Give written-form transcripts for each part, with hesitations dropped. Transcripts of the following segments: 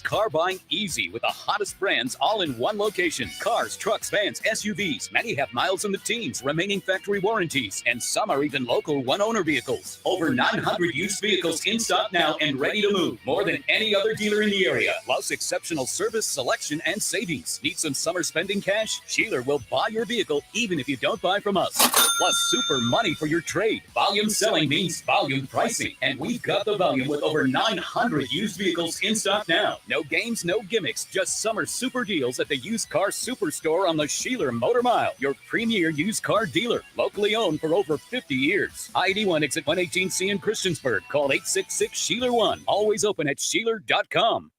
car buying easy with the hottest brands all in one location. Cars, trucks, vans, SUVs. Many have miles in the teens, remaining factory warranties, and some are even local one-owner vehicles. Over 900 used vehicles in stock now and ready to move. More than any other dealer in the area. Plus exceptional service, selection, and savings. Need some summer spending cash? Sheeler will buy your vehicle even if you don't buy from us. Plus super money for your trade. Volume selling means volume pricing. And we've got the volume with over 900 used vehicles in stock now. No games, no gimmicks, just summer super deals at the Used Car Superstore on the Sheeler Motor Mile, your premier used car dealer. Locally owned for over 50 years. I-81 exit 118C in Christiansburg. Call 866-SHEELER1. Always open at Sheeler.com.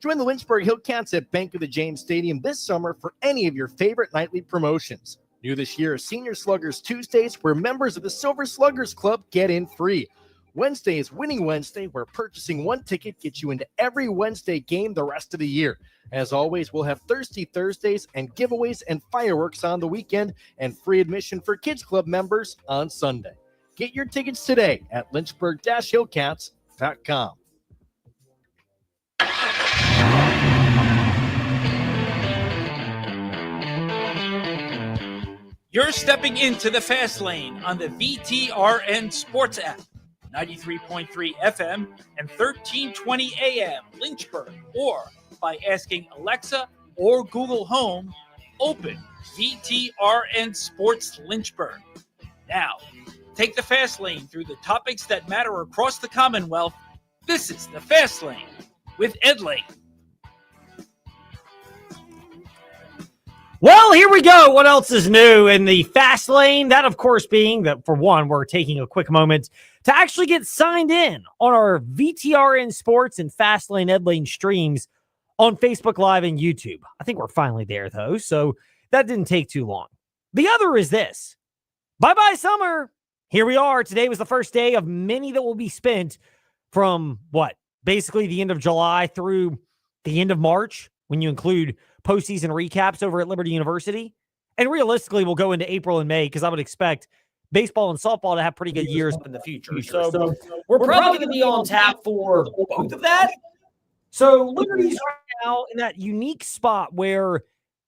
Join the Lynchburg Hillcats at Bank of the James Stadium this summer for any of your favorite nightly promotions. New this year, Senior Sluggers Tuesdays, where members of the Silver Sluggers Club get in free. Wednesday is Winning Wednesday, where purchasing one ticket gets you into every Wednesday game the rest of the year. As always, we'll have Thirsty Thursdays and giveaways and fireworks on the weekend, and free admission for Kids Club members on Sunday. Get your tickets today at lynchburg-hillcats.com. You're stepping into the fast lane on the VTRN Sports app, 93.3 FM and 1320 AM Lynchburg, or by asking Alexa or Google Home, open VTRN Sports Lynchburg. Now, take the fast lane through the topics that matter across the Commonwealth. This is the Fast Lane with Ed Lane. Well, here we go. What else is new in the fast lane? That, of course, being that, for one, we're taking a quick moment to actually get signed in on our VTRN Sports and Fast Lane Ed Lane streams on Facebook Live and YouTube. I think we're finally there, though, so that didn't take too long. The other is this. Bye-bye, summer. Here we are. Today was the first day of many that will be spent from, basically the end of July through the end of March, when you include postseason recaps over at Liberty University. And realistically, we'll go into April and May because I would expect baseball and softball to have pretty good years in the future. So we're probably going to be on tap for both of that. So Liberty's right now in that unique spot where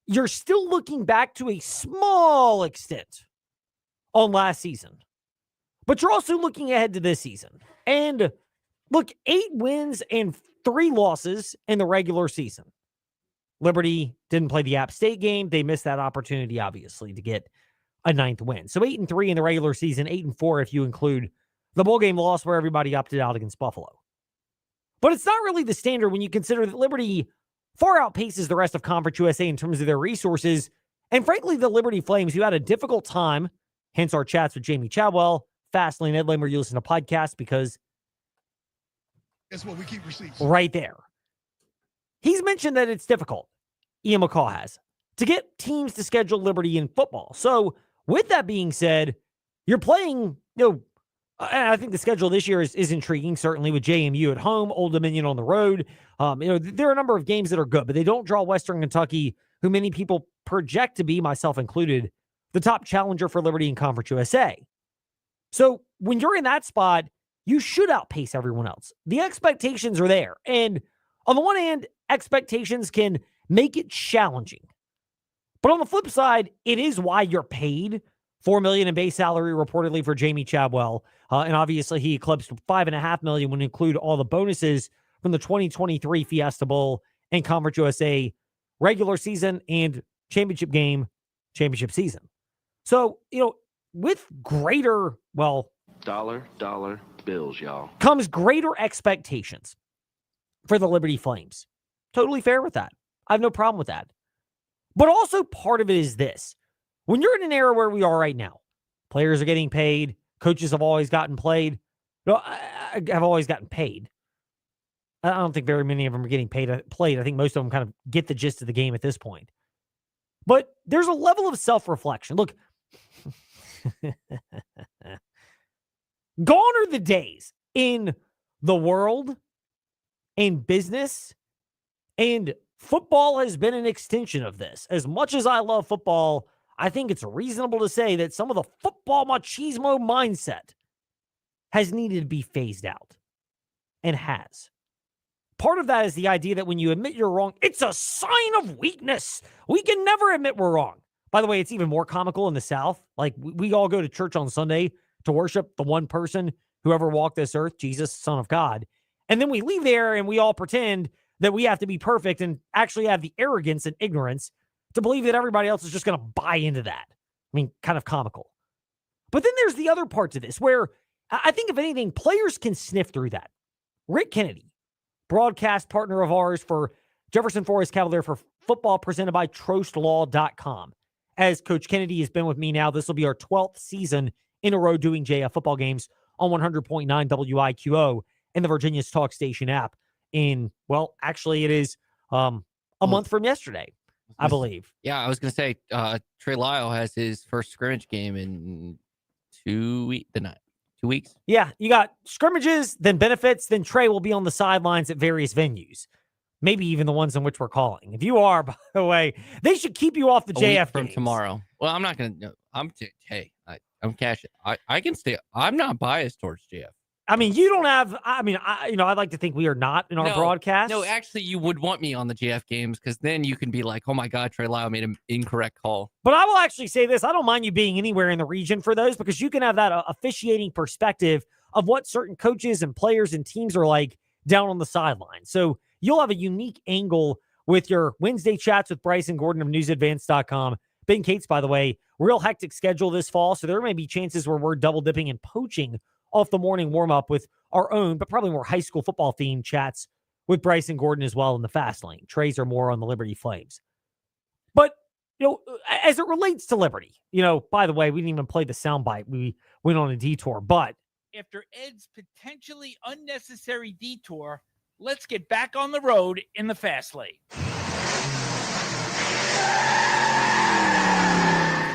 you're still looking back to a small extent on last season, but you're also looking ahead to this season. And look, 8 wins and 3 losses in the regular season. Liberty didn't play the App State game. They missed that opportunity, obviously, to get a 9th win. So 8-3 in the regular season, 8-4 if you include the bowl game loss where everybody opted out against Buffalo. But it's not really the standard when you consider that Liberty far outpaces the rest of Conference USA in terms of their resources. And frankly, the Liberty Flames, who had a difficult time, hence our chats with Jamie Chadwell, Fastlane, Ed Lane, where you listen to podcasts, because that's what we keep receipts. Right there. He's mentioned that it's difficult, Ian McCaw has, to get teams to schedule Liberty in football. So with that being said, you're playing, I think the schedule this year is intriguing, certainly with JMU at home, Old Dominion on the road. There are a number of games that are good, but they don't draw Western Kentucky, who many people project to be, myself included, the top challenger for Liberty in Conference USA. So when you're in that spot, you should outpace everyone else. The expectations are there. And on the one hand, expectations can make it challenging. But on the flip side, it is why you're paid $4 million in base salary reportedly for Jamie Chadwell. And obviously he eclipsed $5.5 million when you include all the bonuses from the 2023 Fiesta Bowl and Conference USA regular season and championship game, championship season. So, with greater, dollar bills, y'all, comes greater expectations for the Liberty Flames. Totally fair with that. I have no problem with that. But also part of it is this. When you're in an era where we are right now, players are getting paid, coaches have always gotten played. Have always gotten paid. I don't think very many of them are getting played. I think most of them kind of get the gist of the game at this point. But there's a level of self-reflection. Look, gone are the days in the world, in business, and football has been an extension of this. As much as I love football, I think it's reasonable to say that some of the football machismo mindset has needed to be phased out, and has. part of that is the idea that when you admit you're wrong, it's a sign of weakness. We can never admit we're wrong. By the way, it's even more comical in the South. Like, we all go to church on Sunday to worship the one person who ever walked this earth, Jesus, Son of God. And then we leave there and we all pretend that we have to be perfect and actually have the arrogance and ignorance to believe that everybody else is just going to buy into that. I mean, kind of comical. But then there's the other part to this where I think, if anything, players can sniff through that. Rick Kennedy, broadcast partner of ours for Jefferson Forest Cavalier for football, presented by TrostLaw.com. As Coach Kennedy has been with me now, this will be our 12th season in a row doing JF football games on 100.9 WIQO and the Virginia's Talk Station app. Actually, it is a month from yesterday, I believe. Yeah, I was going to say Trey Lyle has his first scrimmage game in 2 weeks. Yeah, you got scrimmages, then benefits, then Trey will be on the sidelines at various venues. Maybe even the ones in which we're calling. If you are, by the way, they should keep you off the JF from games. Tomorrow. Well, I'm not going to. I'm cashing. I can stay. I'm not biased towards JF. I mean, you don't have. I'd like to think we are not in our broadcast. No, actually, you would want me on the JF games because then you can be like, oh my God, Trey Lyle made an incorrect call. But I will actually say this: I don't mind you being anywhere in the region for those, because you can have that officiating perspective of what certain coaches and players and teams are like down on the sideline. So you'll have a unique angle with your Wednesday chats with Bryson Gordon of NewsAdvance.com. Ben Cates, by the way, real hectic schedule this fall, so there may be chances where we're double dipping and poaching off the morning warm-up with our own, but probably more high school football-themed chats with Bryson Gordon as well in the fast lane. Trays are more on the Liberty Flames. But, as it relates to Liberty, by the way, we didn't even play the soundbite. We went on a detour, but After Ed's potentially unnecessary detour, let's get back on the road in the fast lane.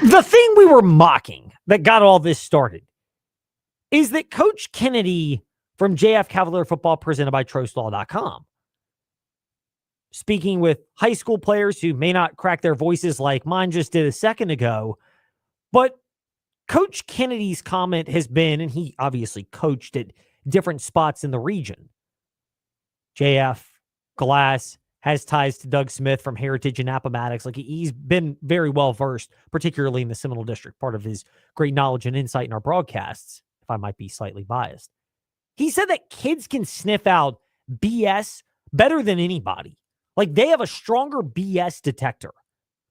the thing we were mocking that got all this started is that Coach Kennedy from JF Cavalier Football, presented by TrostLaw.com, speaking with high school players who may not crack their voices like mine just did a second ago, but Coach Kennedy's comment has been, and he obviously coached at different spots in the region. JF, Glass, has ties to Doug Smith from Heritage and Appomattox. Like, he's been very well versed, particularly in the Seminole District, part of his great knowledge and insight in our broadcasts, if I might be slightly biased. He said that kids can sniff out BS better than anybody. Like, they have a stronger BS detector.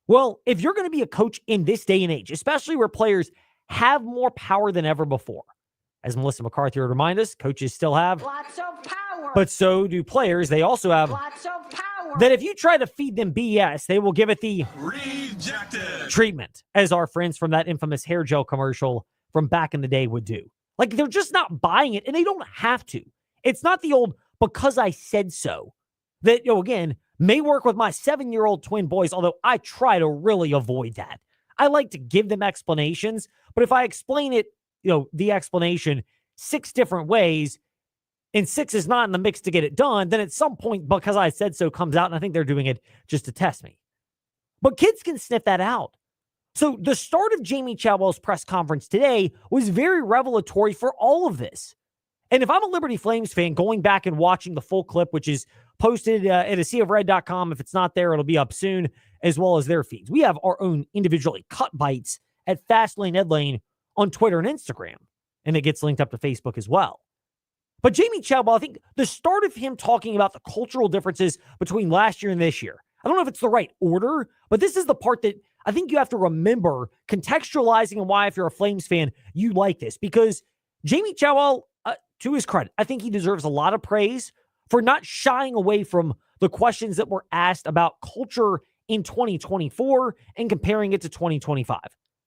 Well, if you're going to be a coach in this day and age, especially where players have more power than ever before, as Melissa McCarthy would remind us, coaches still have lots of power, but so do players. They also have lots of power. That if you try to feed them BS, they will give it the Rejected treatment, as our friends from that infamous hair gel commercial from back in the day would do. Like, they're just not buying it, and they don't have to. It's not the old because I said so that, again, may work with my 7-year-old twin boys, although I try to really avoid that. I like to give them explanations, but if I explain it, the explanation 6 different ways, and 6 is not in the mix to get it done, then at some point, because I said so comes out, and I think they're doing it just to test me. But kids can sniff that out. So the start of Jamie Chadwell's press conference today was very revelatory for all of this. And if I'm a Liberty Flames fan, going back and watching the full clip, which is posted at aseaofred.com, if it's not there, it'll be up soon, as well as their feeds. We have our own individually cut bites at Fastlane Ed Lane on Twitter and Instagram, and it gets linked up to Facebook as well. But Jamie Chadwell, I think the start of him talking about the cultural differences between last year and this year, I don't know if it's the right order, but this is the part that I think you have to remember, contextualizing, and why, if you're a Flames fan, you like this. Because Jamie Chadwell, to his credit, I think he deserves a lot of praise for not shying away from the questions that were asked about culture in 2024 and comparing it to 2025.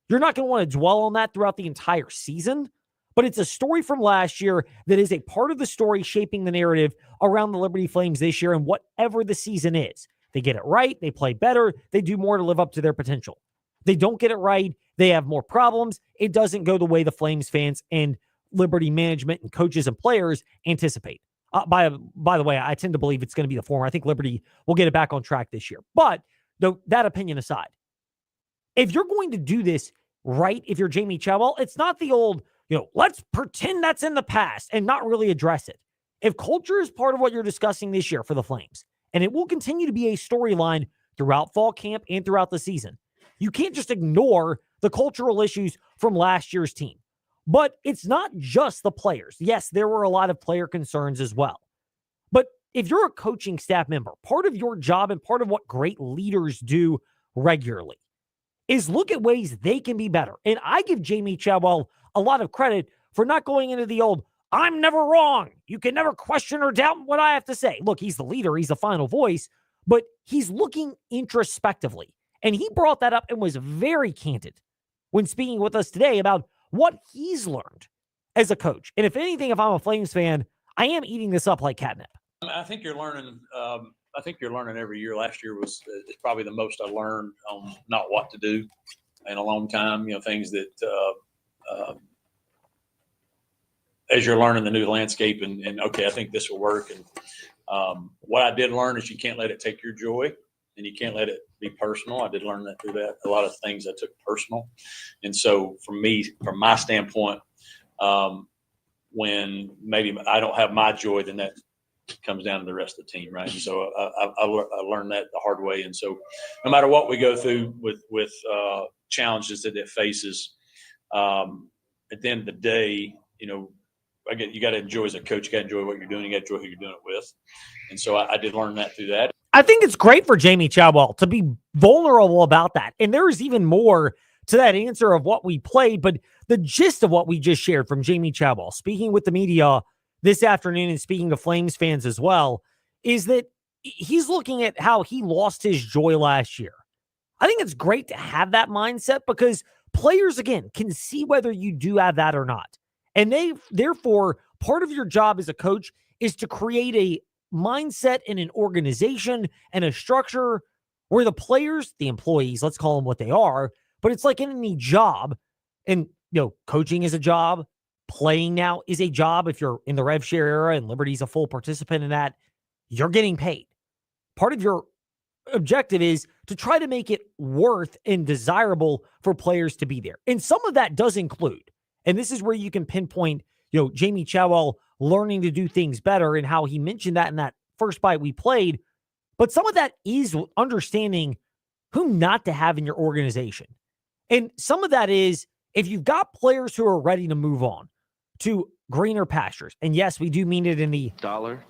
You're not going to want to dwell on that throughout the entire season, but it's a story from last year that is a part of the story shaping the narrative around the Liberty Flames this year, and whatever the season is. They get it right, they play better, they do more to live up to their potential. They don't get it right, they have more problems. It doesn't go the way the Flames fans and Liberty management and coaches and players anticipate. By the way, I tend to believe it's going to be the former. I think Liberty will get it back on track this year. But that opinion aside, if you're going to do this right, if you're Jamie Chadwell, it's not the old, let's pretend that's in the past and not really address it. If culture is part of what you're discussing this year for the Flames, and it will continue to be a storyline throughout fall camp and throughout the season, you can't just ignore the cultural issues from last year's team. But it's not just the players. Yes, there were a lot of player concerns as well. But if you're a coaching staff member, part of your job and part of what great leaders do regularly is look at ways they can be better. And I give Jamie Chadwell a lot of credit for not going into the old, I'm never wrong. You can never question or doubt what I have to say. Look, he's the leader. He's the final voice, but he's looking introspectively. And he brought that up and was very candid when speaking with us today about what he's learned as a coach. And if anything, if I'm a Flames fan, I am eating this up like catnip. I think you're learning. I think you're learning every year. Last year was probably the most I learned on not what to do in a long time. You know, things that as you're learning the new landscape and okay, I think this will work. And what I did learn is you can't let it take your joy, and you can't let it be personal. I did learn that through that. A lot of things I took personal, and so from my standpoint, when maybe I don't have my joy, then that comes down to the rest of the team, right? And so I learned that the hard way. And so no matter what we go through with challenges that it faces, at the end of the day, you know, you got to enjoy as a coach. You got to enjoy what you're doing. You got to enjoy who you're doing it with. And so I did learn that through that. I think it's great for Jamie Chadwell to be vulnerable about that. And there's even more to that answer of what we played, but the gist of what we just shared from Jamie Chadwell, speaking with the media this afternoon and speaking to Flames fans as well, is that he's looking at how he lost his joy last year. I think it's great to have that mindset because players, again, can see whether you do have that or not. And therefore, part of your job as a coach is to create a mindset and an organization and a structure where the players, the employees, let's call them what they are, but it's like in any job. And, you know, coaching is a job. Playing now is a job. If you're in the rev share era and Liberty's a full participant in that, you're getting paid. Part of your objective is to try to make it worth and desirable for players to be there. And some of that does include, and this is where you can pinpoint, you know, Jamie Chadwell learning to do things better and how he mentioned that in that first bite we played. But some of that is understanding who not to have in your organization. And some of that is if you've got players who are ready to move on to greener pastures, and yes, we do mean it in the dollar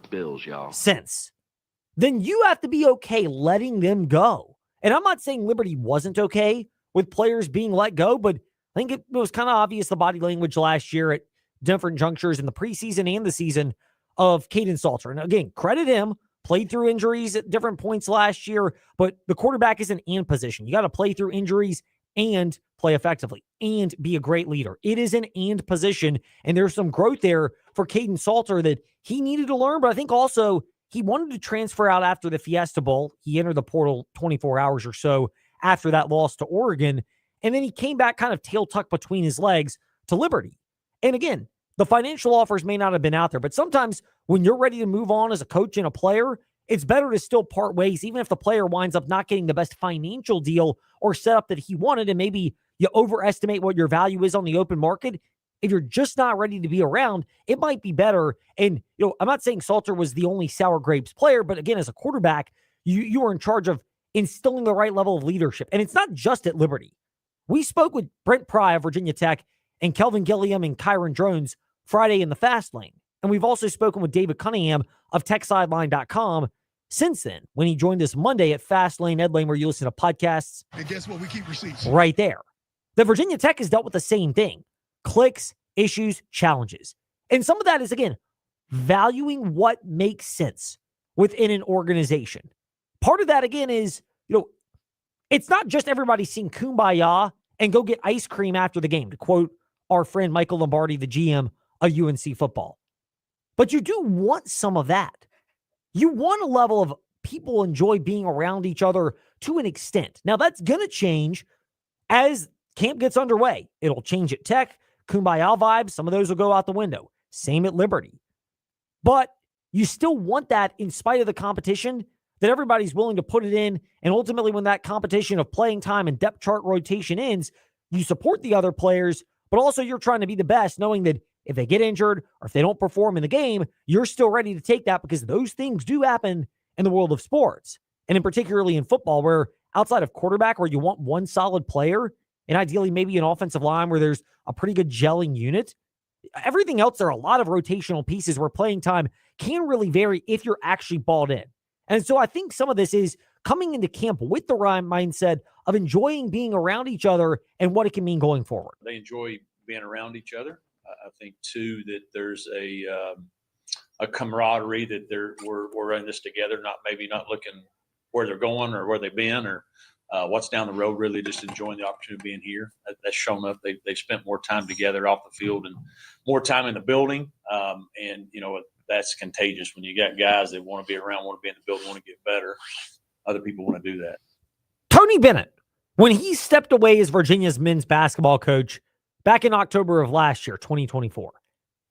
bills, y'all, sense, then you have to be okay letting them go. And I'm not saying Liberty wasn't okay with players being let go, but I think it was kind of obvious the body language last year at different junctures in the preseason and the season of Caden Salter. And again, credit him, played through injuries at different points last year, but the quarterback is an and position. You got to play through injuries and play effectively and be a great leader. It is an and position, and there's some growth there for Caden Salter that he needed to learn, but I think also he wanted to transfer out after the Fiesta Bowl. He entered the portal 24 hours or so after that loss to Oregon, and then he came back kind of tail tucked between his legs to Liberty. And again, the financial offers may not have been out there, but sometimes when you're ready to move on as a coach and a player, it's better to still part ways, even if the player winds up not getting the best financial deal or setup that he wanted, and maybe you overestimate what your value is on the open market. If you're just not ready to be around, it might be better. And, you know, I'm not saying Salter was the only sour grapes player, but again, as a quarterback, you were in charge of instilling the right level of leadership. And it's not just at Liberty. We spoke with Brent Pry of Virginia Tech and Kelvin Gilliam and Kyron Drones Friday in the Fast Lane. And we've also spoken with David Cunningham of TechSideline.com since then, when he joined us Monday at Fast Lane Ed Lane, where you listen to podcasts. And guess what? We keep receipts. Right there. The Virginia Tech has dealt with the same thing. Clicks, issues, challenges. And some of that is, again, valuing what makes sense within an organization. Part of that, again, is, you know, it's not just everybody sing Kumbaya and go get ice cream after the game, to quote our friend Michael Lombardi, the GM of UNC football. But you do want some of that. You want a level of people enjoy being around each other to an extent. Now, that's going to change as camp gets underway. It'll change at Tech. Kumbaya vibes, some of those will go out the window. Same at Liberty. But you still want that in spite of the competition, that everybody's willing to put it in. And ultimately, when that competition of playing time and depth chart rotation ends, you support the other players, but also you're trying to be the best, knowing that if they get injured or if they don't perform in the game, you're still ready to take that because those things do happen in the world of sports. And in particularly in football, where outside of quarterback, where you want one solid player and ideally maybe an offensive line where there's a pretty good gelling unit, everything else, there are a lot of rotational pieces where playing time can really vary if you're actually balled in. And so I think some of this is coming into camp with the right mindset of enjoying being around each other and what it can mean going forward. They enjoy being around each other. I think too that there's a camaraderie that we're in this together. Not looking where they're going or where they've been or what's down the road. Really, just enjoying the opportunity of being here. That's shown up. They've spent more time together off the field and more time in the building. And that's contagious when you got guys that want to be around, want to be in the building, want to get better. Other people want to do that. Tony Bennett, when he stepped away as Virginia's men's basketball coach back in October of last year, 2024,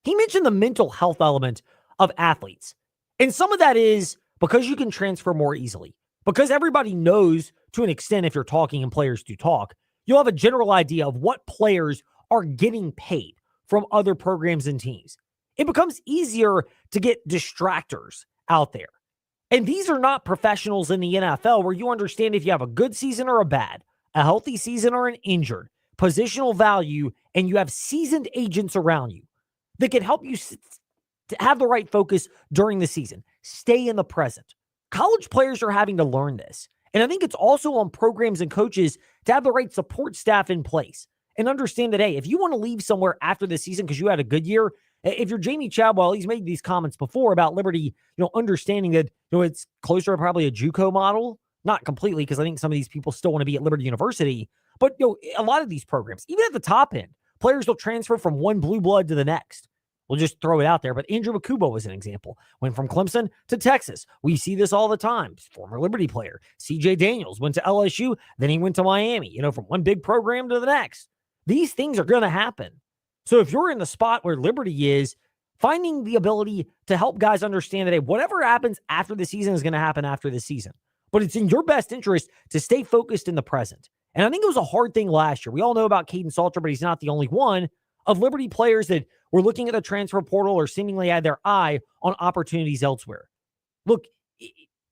he mentioned the mental health element of athletes. And some of that is because you can transfer more easily, because everybody knows to an extent, if you're talking and players do talk, you'll have a general idea of what players are getting paid from other programs and teams. It becomes easier to get distractors out there. And these are not professionals in the NFL where you understand if you have a good season or a bad, a healthy season or an injured, positional value, and you have seasoned agents around you that can help you to have the right focus during the season. Stay in the present. College players are having to learn this. And I think it's also on programs and coaches to have the right support staff in place and understand that, hey, if you want to leave somewhere after the season because you had a good year, if you're Jamie Chadwell, he's made these comments before about Liberty, understanding that, it's closer to probably a JUCO model, not completely, because I think some of these people still want to be at Liberty University, but a lot of these programs, even at the top end, players will transfer from one blue blood to the next. We'll just throw it out there. But Andrew Makubo was an example. Went from Clemson to Texas. We see this all the time. Former Liberty player. CJ Daniels went to LSU. Then he went to Miami, from one big program to the next. These things are going to happen. So if you're in the spot where Liberty is, finding the ability to help guys understand that, hey, whatever happens after the season is going to happen after the season. But it's in your best interest to stay focused in the present. And I think it was a hard thing last year. We all know about Caden Salter, but he's not the only one of Liberty players that were looking at the transfer portal or seemingly had their eye on opportunities elsewhere. Look,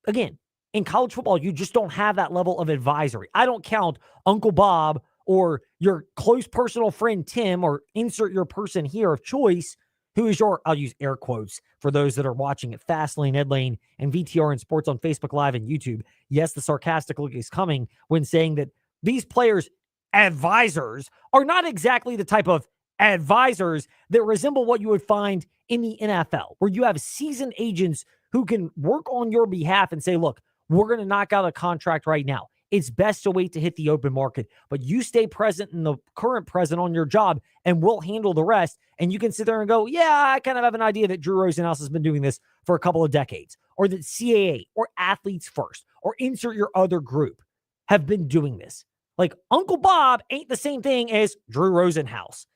again, in college football, you just don't have that level of advisory. I don't count Uncle Bob or your close personal friend Tim, or insert your person here of choice, who is your, I'll use air quotes for those that are watching at Fastlane, Ed Lane, and VTRN Sports on Facebook Live and YouTube. Yes, the sarcastic look is coming when saying that these players' advisors are not exactly the type of advisors that resemble what you would find in the NFL, where you have seasoned agents who can work on your behalf and say, look, we're going to knock out a contract right now. It's best to wait to hit the open market, but you stay present in the current present on your job and we'll handle the rest. And you can sit there and go, yeah, I kind of have an idea that Drew Rosenhaus has been doing this for a couple of decades, or that CAA or Athletes First or insert your other group have been doing this. Like Uncle Bob ain't the same thing as Drew Rosenhaus.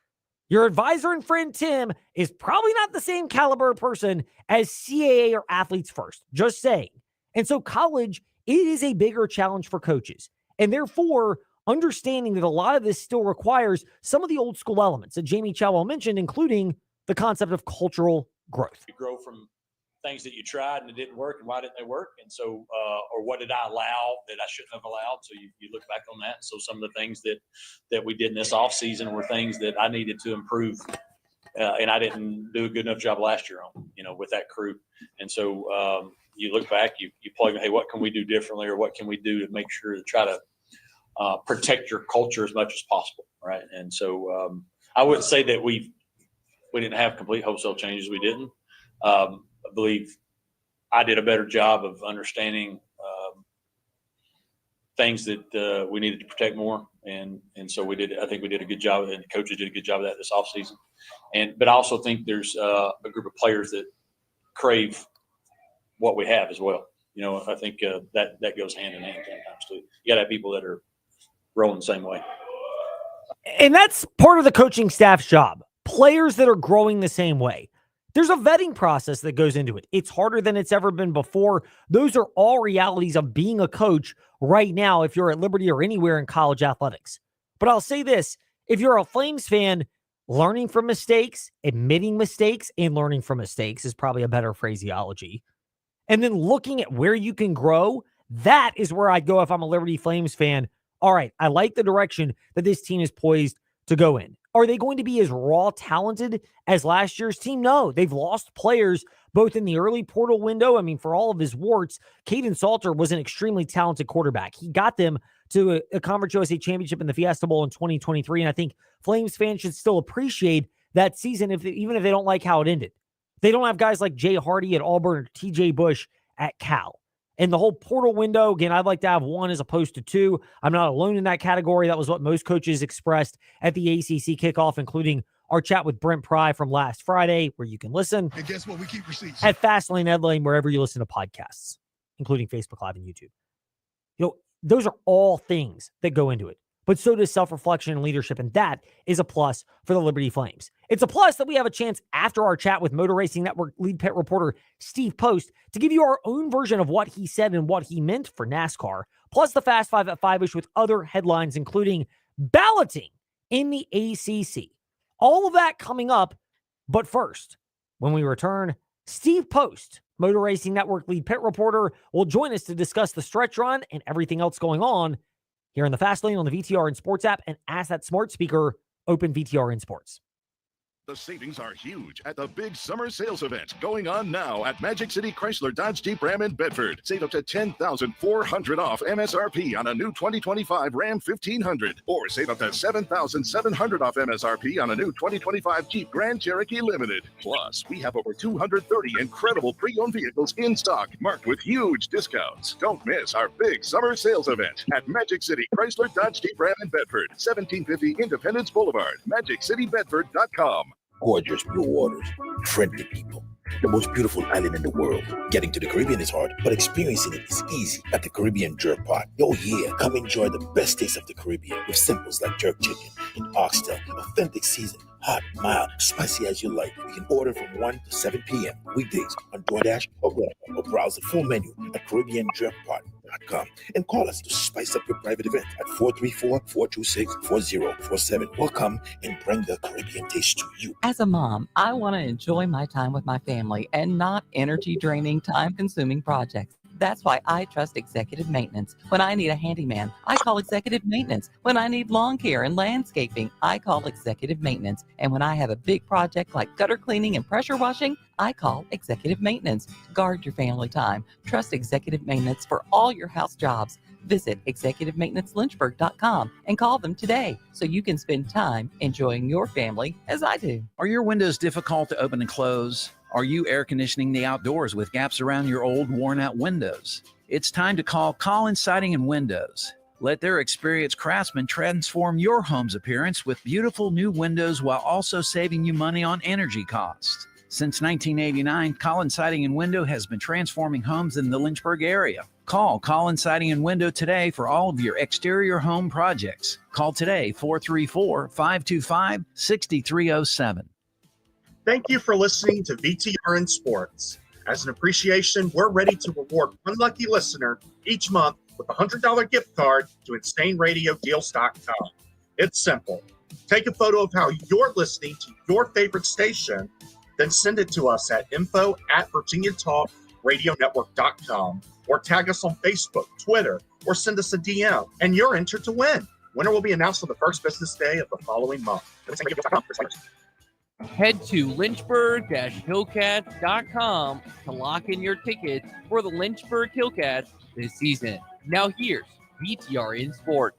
Your advisor and friend Tim is probably not the same caliber person as CAA or Athletes First. Just saying. And so college, it is a bigger challenge for coaches. And therefore, understanding that a lot of this still requires some of the old school elements that Jamie Chadwell mentioned, including the concept of cultural growth. You grow from things that you tried and it didn't work, and why didn't they work? And so, or what did I allow that I shouldn't have allowed? So you look back on that. So some of the things that we did in this off season were things that I needed to improve. And I didn't do a good enough job last year on, with that crew. And so you look back, you plug, hey, what can we do differently, or what can we do to make sure to try to protect your culture as much as possible, right? And so I wouldn't say that we didn't have complete wholesale changes. We didn't. I believe I did a better job of understanding things that we needed to protect more, and so we did. I think we did a good job, and the coaches did a good job of that this offseason. But I also think there's a group of players that crave what we have as well. I think that goes hand in hand sometimes too. You got to have people that are rolling the same way. And that's part of the coaching staff's job. Players that are growing the same way. There's a vetting process that goes into it. It's harder than it's ever been before. Those are all realities of being a coach right now if you're at Liberty or anywhere in college athletics. But I'll say this, if you're a Flames fan, learning from mistakes, admitting mistakes, and learning from mistakes is probably a better phraseology. And then looking at where you can grow, that is where I'd go if I'm a Liberty Flames fan. All right, I like the direction that this team is poised to go in. Are they going to be as raw talented as last year's team? No, they've lost players both in the early portal window. I mean, for all of his warts, Caden Salter was an extremely talented quarterback. He got them to a Conference USA championship in the Fiesta Bowl in 2023, and I think Flames fans should still appreciate that season, even if they don't like how it ended. They don't have guys like Jay Hardy at Auburn or TJ Bush at Cal. And the whole portal window, again, I'd like to have one as opposed to two. I'm not alone in that category. That was what most coaches expressed at the ACC kickoff, including our chat with Brent Pry from last Friday, where you can listen. And guess what? We keep receipts. At Fastlane Ed Lane, wherever you listen to podcasts, including Facebook Live and YouTube. You know, those are all things that go into it. But so does self-reflection and leadership, and that is a plus for the Liberty Flames. It's a plus that we have a chance after our chat with Motor Racing Network lead pit reporter Steve Post to give you our own version of what he said and what he meant for NASCAR, plus the Fast Five at 5-ish with other headlines, including balloting in the ACC. All of that coming up, but first, when we return, Steve Post, Motor Racing Network lead pit reporter, will join us to discuss the stretch run and everything else going on here in the Fast Lane on the VTR and Sports app, and ask that smart speaker, open VTR in Sports. The savings are huge at the big summer sales event going on now at Magic City Chrysler Dodge Jeep Ram in Bedford. Save up to $10,400 off MSRP on a new 2025 Ram 1500, or save up to $7,700 off MSRP on a new 2025 Jeep Grand Cherokee Limited. Plus, we have over 230 incredible pre-owned vehicles in stock, marked with huge discounts. Don't miss our big summer sales event at Magic City Chrysler Dodge Jeep Ram in Bedford, 1750 Independence Boulevard, MagicCityBedford.com. Gorgeous blue waters, friendly people, the most beautiful island in the world. Getting to the Caribbean is hard, but experiencing it is easy at the Caribbean Jerk Pot. Oh yeah, come enjoy the best taste of the Caribbean with simples like jerk chicken and oxtail, authentic season, hot, mild, spicy as you like. You can order from 1 to 7 p.m. weekdays on DoorDash or Grab, or browse the full menu at CaribbeanJerkPot.com and call us to spice up your private event at 434-426-4047. We'll come and bring the Caribbean taste to you. As a mom, I want to enjoy my time with my family and not energy-draining, time-consuming projects. That's why I trust Executive Maintenance. When I need a handyman, I call Executive Maintenance. When I need lawn care and landscaping, I call Executive Maintenance. And when I have a big project like gutter cleaning and pressure washing, I call Executive Maintenance. Guard your family time. Trust Executive Maintenance for all your house jobs. Visit executivemaintenancelynchburg.com and call them today so you can spend time enjoying your family as I do. Are your windows difficult to open and close? Are you air conditioning the outdoors with gaps around your old, worn-out windows? It's time to call Collins Siding and Windows. Let their experienced craftsmen transform your home's appearance with beautiful new windows while also saving you money on energy costs. Since 1989, Collins Siding and Window has been transforming homes in the Lynchburg area. Call Collins Siding and Window today for all of your exterior home projects. Call today, 434-525-6307. Thank you for listening to VTRN Sports. As an appreciation, we're ready to reward one lucky listener each month with a $100 gift card to InsaneRadioDeals.com. It's simple. Take a photo of how you're listening to your favorite station, then send it to us at info@VirginiaTalkRadioNetwork.com, or tag us on Facebook, Twitter, or send us a DM, and you're entered to win. Winner will be announced on the first business day of the following month. Head to Lynchburg-Hillcats.com to lock in your tickets for the Lynchburg Hillcats this season. Now here's VTRN Sports.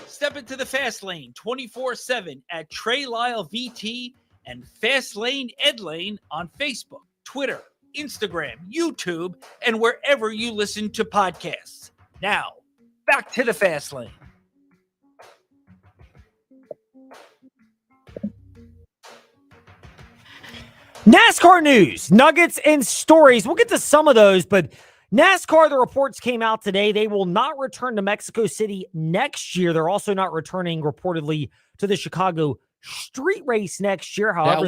Step into the Fast Lane 24/7 at Trey Lyle VT and Fast Lane Ed Lane on Facebook, Twitter, Instagram, YouTube, and wherever you listen to podcasts. Now, back to the Fast Lane. NASCAR news, nuggets, and stories. We'll get to some of those, but NASCAR, the reports came out today. They will not return to Mexico City next year. They're also not returning, reportedly, to the Chicago street race next year. However,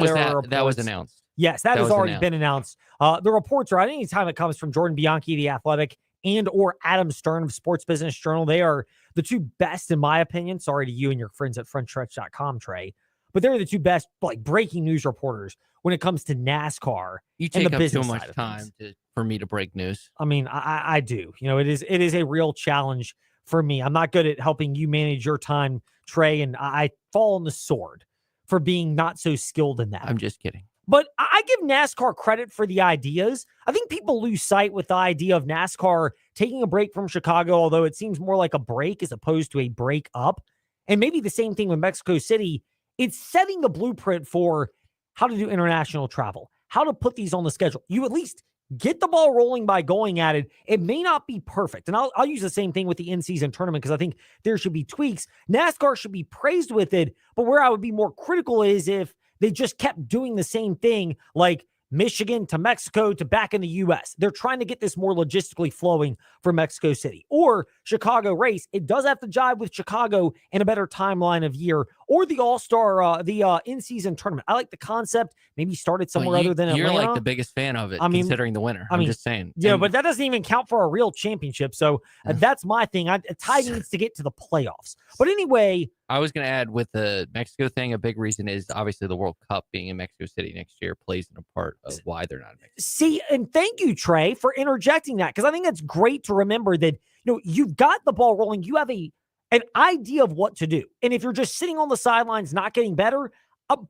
that was announced. Yes, that has already been announced. The reports are, any time it comes from Jordan Bianchi, The Athletic, and or Adam Stern of Sports Business Journal. They are the two best, in my opinion. Sorry to you and your friends at frontstretch.com, Trey. But they're the two best breaking news reporters when it comes to NASCAR. You take and the up business too much side of time things. for me to break news. I mean, I do. It is a real challenge for me. I'm not good at helping you manage your time, Trey, and I fall on the sword for being not so skilled in that. I'm just kidding. But I give NASCAR credit for the ideas. I think people lose sight with the idea of NASCAR taking a break from Chicago, although it seems more like a break as opposed to a break up. And maybe the same thing with Mexico City. It's setting the blueprint for how to do international travel, how to put these on the schedule. You at least get the ball rolling by going at it. It may not be perfect. And I'll use the same thing with the in-season tournament because I think there should be tweaks. NASCAR should be praised with it, but where I would be more critical is if they just kept doing the same thing, like Michigan to Mexico to back in the U.S. They're trying to get this more logistically flowing for Mexico City. Or Chicago race, it does have to jive with Chicago in a better timeline of year. Or the All-Star, the in-season tournament. I like the concept. Maybe start it somewhere other than Atlanta. You're like the biggest fan of it, considering the winner. I'm just saying. Yeah, but that doesn't even count for a real championship. So that's my thing. A tie needs to get to the playoffs. But anyway, I was going to add with the Mexico thing, a big reason is obviously the World Cup being in Mexico City next year plays in a part of why they're not in Mexico. See, and thank you, Trey, for interjecting that, because I think it's great to remember that you've got the ball rolling. You have an idea of what to do. And if you're just sitting on the sidelines not getting better,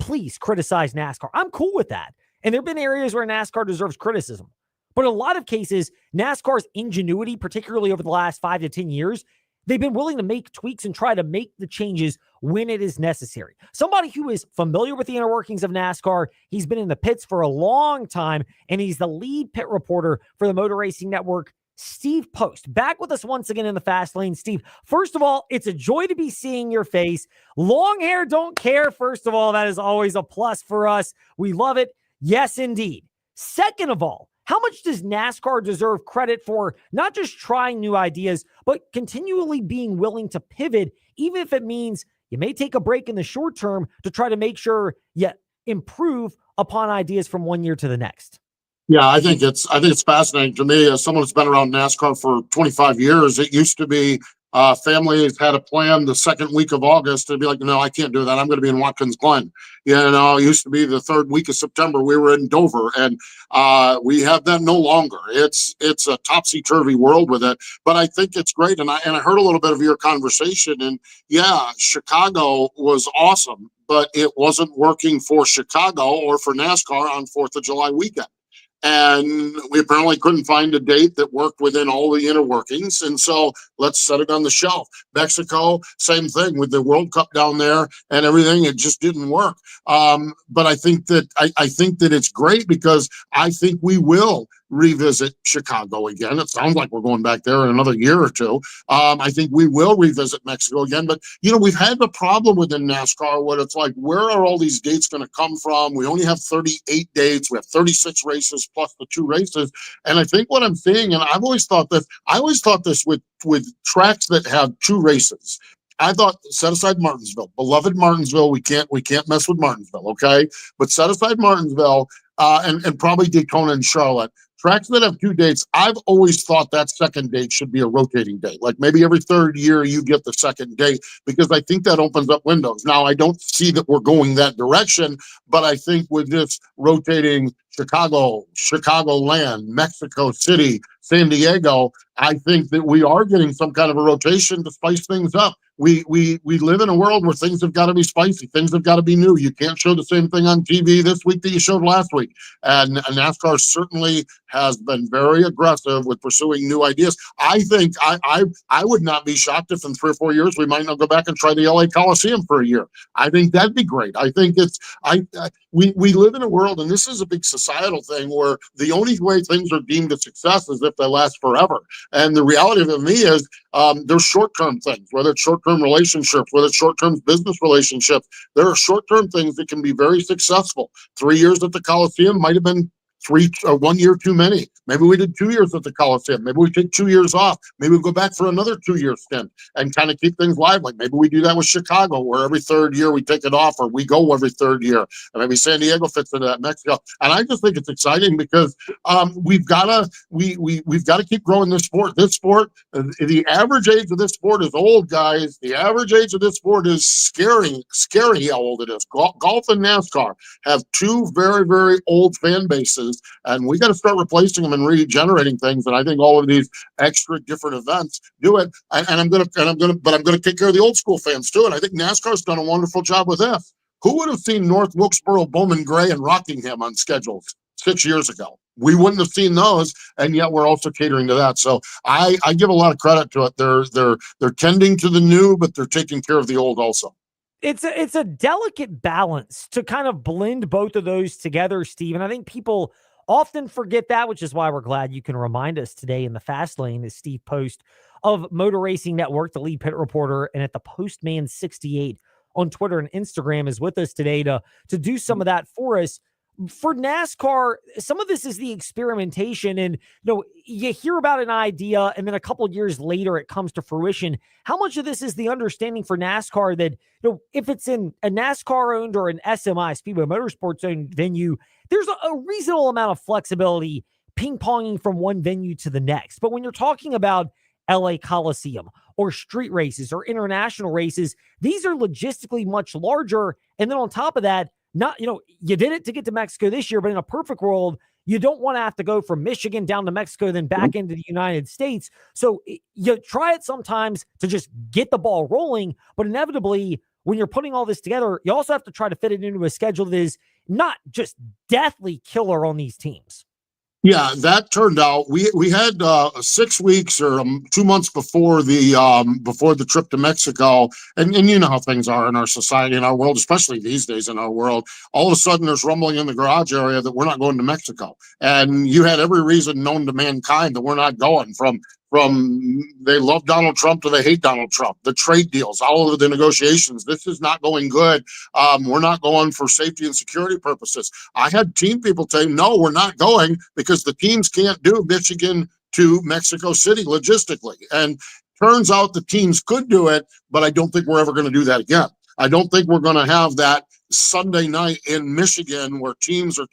please criticize NASCAR. I'm cool with that. And there have been areas where NASCAR deserves criticism. But in a lot of cases, NASCAR's ingenuity, particularly over the last 5 to 10 years, they've been willing to make tweaks and try to make the changes when it is necessary. Somebody who is familiar with the inner workings of NASCAR, he's been in the pits for a long time, and he's the lead pit reporter for the Motor Racing Network, Steve Post. Back with us once again in the Fast Lane. Steve, first of all, it's a joy to be seeing your face. Long hair, don't care. First of all, that is always a plus for us. We love it. Yes, indeed. Second of all, how much does NASCAR deserve credit for not just trying new ideas, but continually being willing to pivot, even if it means you may take a break in the short term to try to make sure you improve upon ideas from one year to the next? Yeah, I think it's fascinating to me as someone who's been around NASCAR for 25 years. It used to be families had a plan the second week of August to be like, no, I can't do that. I'm going to be in Watkins Glen. It used to be the third week of September. We were in Dover, and we have that no longer. It's a topsy-turvy world with it, but I think it's great. And I heard a little bit of your conversation, and yeah, Chicago was awesome, but it wasn't working for Chicago or for NASCAR on 4th of July weekend. And we apparently couldn't find a date that worked within all the inner workings. And so let's set it on the shelf. Mexico, same thing with the World Cup down there and everything. It just didn't work. But I think that it's great because I think we will revisit Chicago again. It sounds like we're going back there in another year or two. I think we will revisit Mexico again. But, we've had the problem within NASCAR where it's like, where are all these dates going to come from? We only have 38 dates. We have 36 races plus the 2 races. And I think what I'm seeing, and I always thought this with tracks that have 2 races. I thought, set aside Martinsville, beloved Martinsville. We can't mess with Martinsville, okay? But set aside Martinsville and probably Daytona and Charlotte. Tracks that have 2 dates, I've always thought that second date should be a rotating date. Like maybe every third year you get the second date, because I think that opens up windows. Now, I don't see that we're going that direction, but I think with this rotating Chicagoland, Mexico City, San Diego, I think that we are getting some kind of a rotation to spice things up. We live in a world where things have got to be spicy. Things have got to be new. You can't show the same thing on TV this week that you showed last week. And NASCAR certainly has been very aggressive with pursuing new ideas. I think I would not be shocked if in 3 or 4 years we might not go back and try the LA Coliseum for a year. I think that'd be great. I think we live in a world, and this is a big societal thing, where the only way things are deemed a success is if they last forever. And the reality of it, me, is there's short-term things, whether it's short-term relationships, whether it's short-term business relationships. There are short-term things that can be very successful. 3 years at the Coliseum might have been 1 year too many. Maybe we did 2 years at the Coliseum. Maybe we take 2 years off. Maybe we go back for another 2-year stint and kind of keep things lively. Maybe we do that with Chicago, where every third year we take it off, or we go every third year. And maybe San Diego fits into that, Mexico. And I just think it's exciting because we've got to keep growing this sport. This sport, the average age of this sport is old, guys. The average age of this sport is scary how old it is. Golf and NASCAR have two very, very old fan bases, and we got to start replacing them and regenerating things. And I think all of these extra different events do it. And I'm gonna take care of the old school fans too. And I think NASCAR's done a wonderful job with this. Who would have seen North Wilkesboro, Bowman Gray, and Rockingham on schedules 6 years ago? We wouldn't have seen those, and yet we're also catering to that. So I give a lot of credit to it. They're tending to the new, but they're taking care of the old also. It's a delicate balance to kind of blend both of those together, Steve. And I think people often forget that, which is why we're glad you can remind us today in the Fast Lane is Steve Post of Motor Racing Network, the lead pit reporter, and at the Postman 68 on Twitter and Instagram is with us today to do some of that for us. For NASCAR, some of this is the experimentation, and you hear about an idea and then a couple of years later it comes to fruition. How much of this is the understanding for NASCAR that if it's in a NASCAR owned or an SMI, Speedway Motorsports owned venue, there's a reasonable amount of flexibility ping-ponging from one venue to the next. But when you're talking about LA Coliseum or street races or international races, these are logistically much larger. And then on top of that, you did it to get to Mexico this year, but in a perfect world, you don't want to have to go from Michigan down to Mexico, then back into the United States. So you try it sometimes to just get the ball rolling, but inevitably, when you're putting all this together, you also have to try to fit it into a schedule that is not just deathly killer on these teams. Yeah, that turned out. We had 6 weeks or 2 months before the trip to Mexico, and you know how things are in our society, in our world, especially these days in our world. All of a sudden, there's rumbling in the garage area that we're not going to Mexico, and you had every reason known to mankind that we're not going. From they love Donald Trump to they hate Donald Trump, the trade deals, all of the negotiations. This is not going good. We're not going for safety and security purposes. I had team people say, no, we're not going because the teams can't do Michigan to Mexico City logistically. And turns out the teams could do it, but I don't think we're ever going to do that again. I don't think we're going to have that Sunday night in Michigan where teams are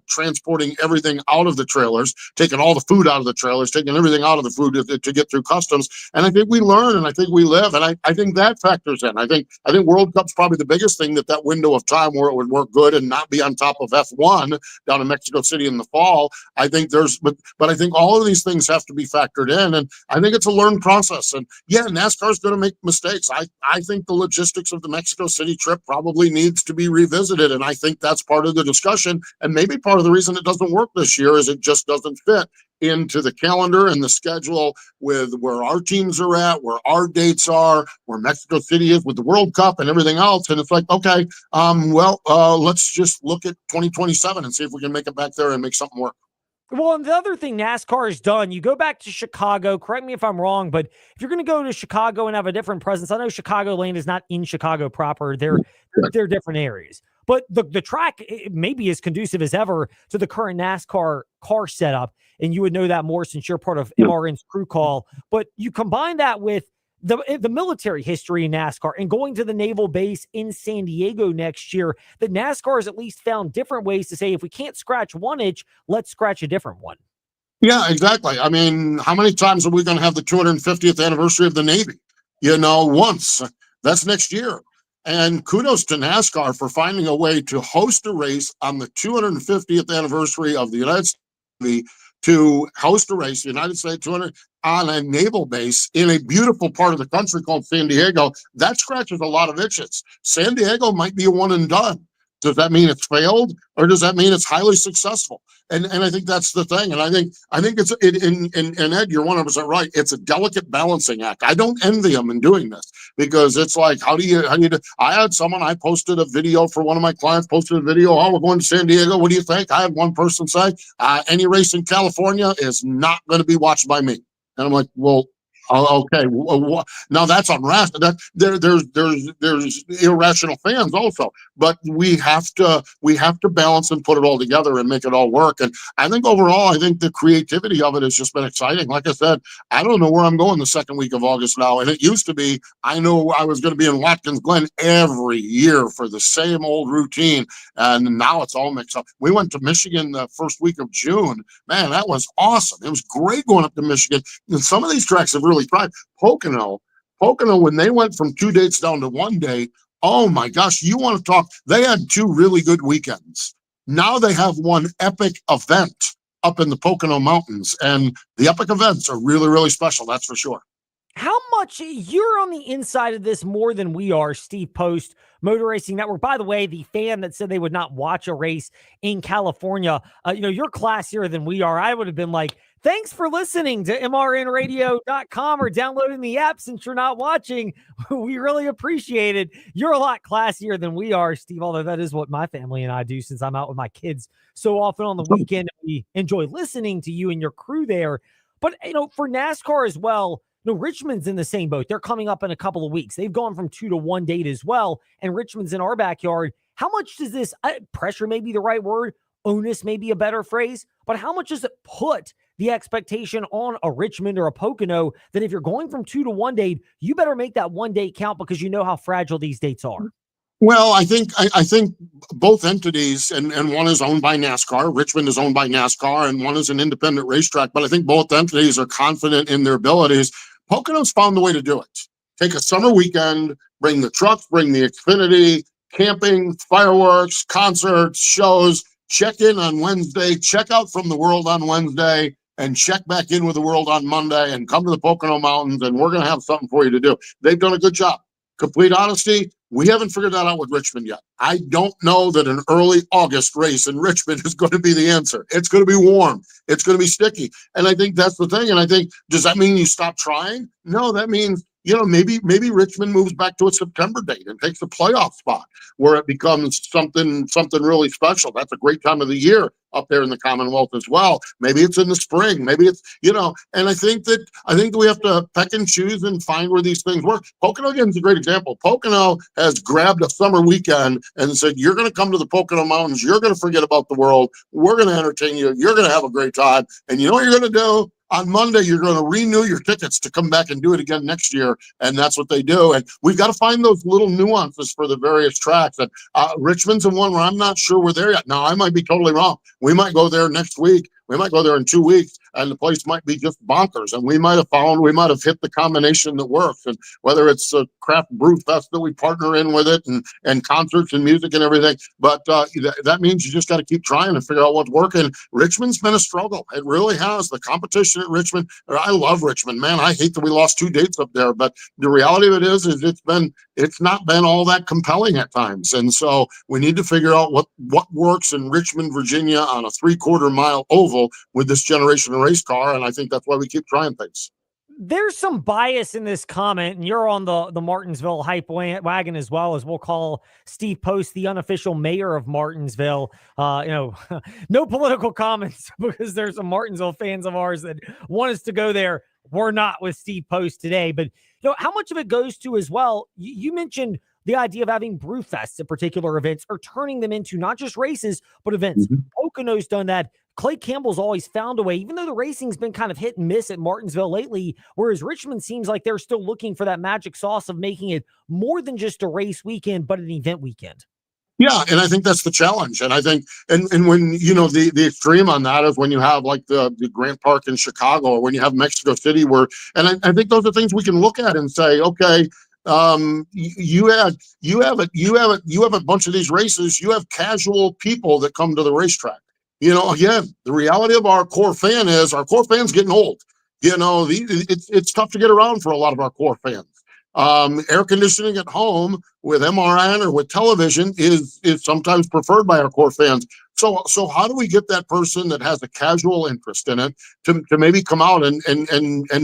transporting everything out of the trailers, taking all the food out of the trailers, taking everything out of the food to get through customs. And I think we learn, and I think we live, and I think that factors in. I think World Cup's probably the biggest thing, that window of time where it would work good and not be on top of F1 down in Mexico City in the fall. I think but I think all of these things have to be factored in, and I think it's a learned process. And yeah, NASCAR's going to make mistakes. I think the logistics of the Mexico City trip probably needs to be revisited, and I think that's part of the discussion, and maybe part of the reason it doesn't work this year is it just doesn't fit into the calendar and the schedule with where our teams are at, where our dates are, where Mexico City is with the World Cup and everything else. And it's like, okay, let's just look at 2027 and see if we can make it back there and make something work. Well, and the other thing NASCAR has done, you go back to Chicago, correct me if I'm wrong, but if you're going to go to Chicago and have a different presence, I know Chicagoland is not in Chicago proper. They're different areas. But the track maybe is conducive as ever to the current NASCAR car setup, and you would know that more since you're part of MRN's crew call. But you combine that with the military history in NASCAR and going to the naval base in San Diego next year, that NASCAR has at least found different ways to say, if we can't scratch one itch, let's scratch a different one. Yeah, exactly. I mean, how many times are we going to have the 250th anniversary of the Navy? Once. That's next year. And kudos to NASCAR for finding a way to host a race on the 250th anniversary of the United States Navy, to host a race, United States 200, on a naval base in a beautiful part of the country called San Diego. That scratches a lot of itches. San Diego might be a one and done. Does that mean it's failed, or does that mean it's highly successful? And I think that's the thing. And I think it's and Ed, you're 100% right. It's a delicate balancing act. I don't envy them in doing this, because it's like, how do you do? I had someone, I posted a video for one of my clients, posted a video, oh, we're going to San Diego. What do you think? I had one person say, any race in California is not going to be watched by me. And I'm like, well, Oh, okay. Now that's unrational. There's irrational fans also, but we have to balance and put it all together and make it all work. And I think overall, I think the creativity of it has just been exciting. Like I said, I don't know where I'm going the second week of August now. And it used to be, I know I was going to be in Watkins Glen every year for the same old routine. And now it's all mixed up. We went to Michigan the first week of June. Man, that was awesome. It was great going up to Michigan. And some of these tracks have really thrived. Pocono, when they went from 2 dates down to 1 day, oh my gosh, you want to talk? They had 2 really good weekends. Now they have one epic event up in the Pocono Mountains, and the epic events are really, really special. That's for sure. How much you're on the inside of this more than we are, Steve Post, Motor Racing Network. By the way, the fan that said they would not watch a race in California, you're classier than we are. I would have been like, thanks for listening to mrnradio.com or downloading the app since you're not watching. We really appreciate it. You're a lot classier than we are, Steve, although that is what my family and I do since I'm out with my kids so often on the weekend. We enjoy listening to you and your crew there. But, for NASCAR as well, Richmond's in the same boat. They're coming up in a couple of weeks. They've gone from 2 to 1 date as well, and Richmond's in our backyard. How much does this pressure may be the right word, onus may be a better phrase, but how much does it put the expectation on a Richmond or a Pocono that if you're going from 2 to 1 date, you better make that 1 date count because you know how fragile these dates are? Well, I think both entities, and one is owned by NASCAR, Richmond is owned by NASCAR, and one is an independent racetrack, but I think both entities are confident in their abilities. Pocono's found the way to do it. Take a summer weekend, bring the trucks, bring the Xfinity, camping, fireworks, concerts, shows, check in on Wednesday, check out from the world on Wednesday, and check back in with the world on Monday, and come to the Pocono Mountains, and we're going to have something for you to do. They've done a good job. Complete honesty, we haven't figured that out with Richmond yet. I don't know that an early August race in Richmond is going to be the answer. It's going to be warm. It's going to be sticky. And I think that's the thing. And I think, does that mean you stop trying? No, that means, maybe Richmond moves back to a September date and takes a playoff spot where it becomes something really special. That's a great time of the year up there in the Commonwealth as well. Maybe it's in the spring. Maybe it's, and I think that we have to peck and choose and find where these things work. Pocono again is a great example. Pocono has grabbed a summer weekend and said, you're going to come to the Pocono Mountains. You're going to forget about the world. We're going to entertain you. You're going to have a great time. And you know what you're going to do? On Monday, you're going to renew your tickets to come back and do it again next year. And that's what they do. And we've got to find those little nuances for the various tracks. And Richmond's the one where I'm not sure we're there yet. Now, I might be totally wrong. We might go there next week. We might go there in 2 weeks, and the place might be just bonkers. And we might have hit the combination that works. And whether it's a craft brew fest that we partner in with it, and concerts and music and everything. But that means you just got to keep trying and figure out what's working. Richmond's been a struggle. It really has. The competition at Richmond. I love Richmond, man. I hate that we lost 2 dates up there, but the reality of it is it's not been all that compelling at times. And so we need to figure out what works in Richmond, Virginia on a 3/4 mile oval with this generation of race car. And I think that's why we keep trying things. There's some bias in this comment, and you're on the Martinsville hype wagon as well, as we'll call Steve Post the unofficial mayor of Martinsville. No political comments because there's some Martinsville fans of ours that want us to go there. We're not with Steve Post today, but how much of it goes to as well? You mentioned the idea of having brew fests at particular events or turning them into not just races, but events. Mm-hmm. Pocono's done that. Clay Campbell's always found a way, even though the racing's been kind of hit and miss at Martinsville lately, whereas Richmond seems like they're still looking for that magic sauce of making it more than just a race weekend, but an event weekend. Yeah, and I think that's the challenge. And I think, and when, the extreme on that is when you have like the Grant Park in Chicago, or when you have Mexico City and I think those are things we can look at and say, okay, you have a bunch of these races, you have casual people that come to the racetrack. Again, the reality of our core fan's getting old. It's tough to get around for a lot of our core fans. Air conditioning at home with MRN or with television is sometimes preferred by our core fans. So how do we get that person that has a casual interest in it to maybe come out and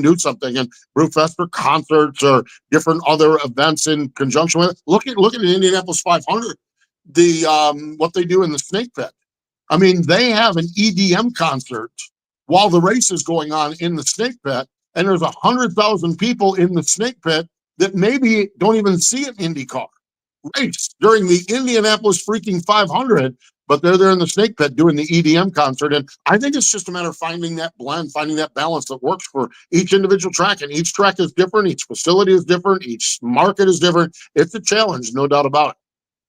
do something, and Brewfest or concerts or different other events in conjunction with it? Look at the Indianapolis 500, what they do in the Snake Pit. I mean, they have an EDM concert while the race is going on in the Snake Pit, and there's 100,000 people in the snake pit that maybe don't even see an IndyCar race during the Indianapolis freaking 500, but they're there in the snake pit doing the EDM concert. And I think it's just a matter of finding that blend, finding that balance that works for each individual track. And each track is different. Each facility is different. Each market is different. It's a challenge, no doubt about it.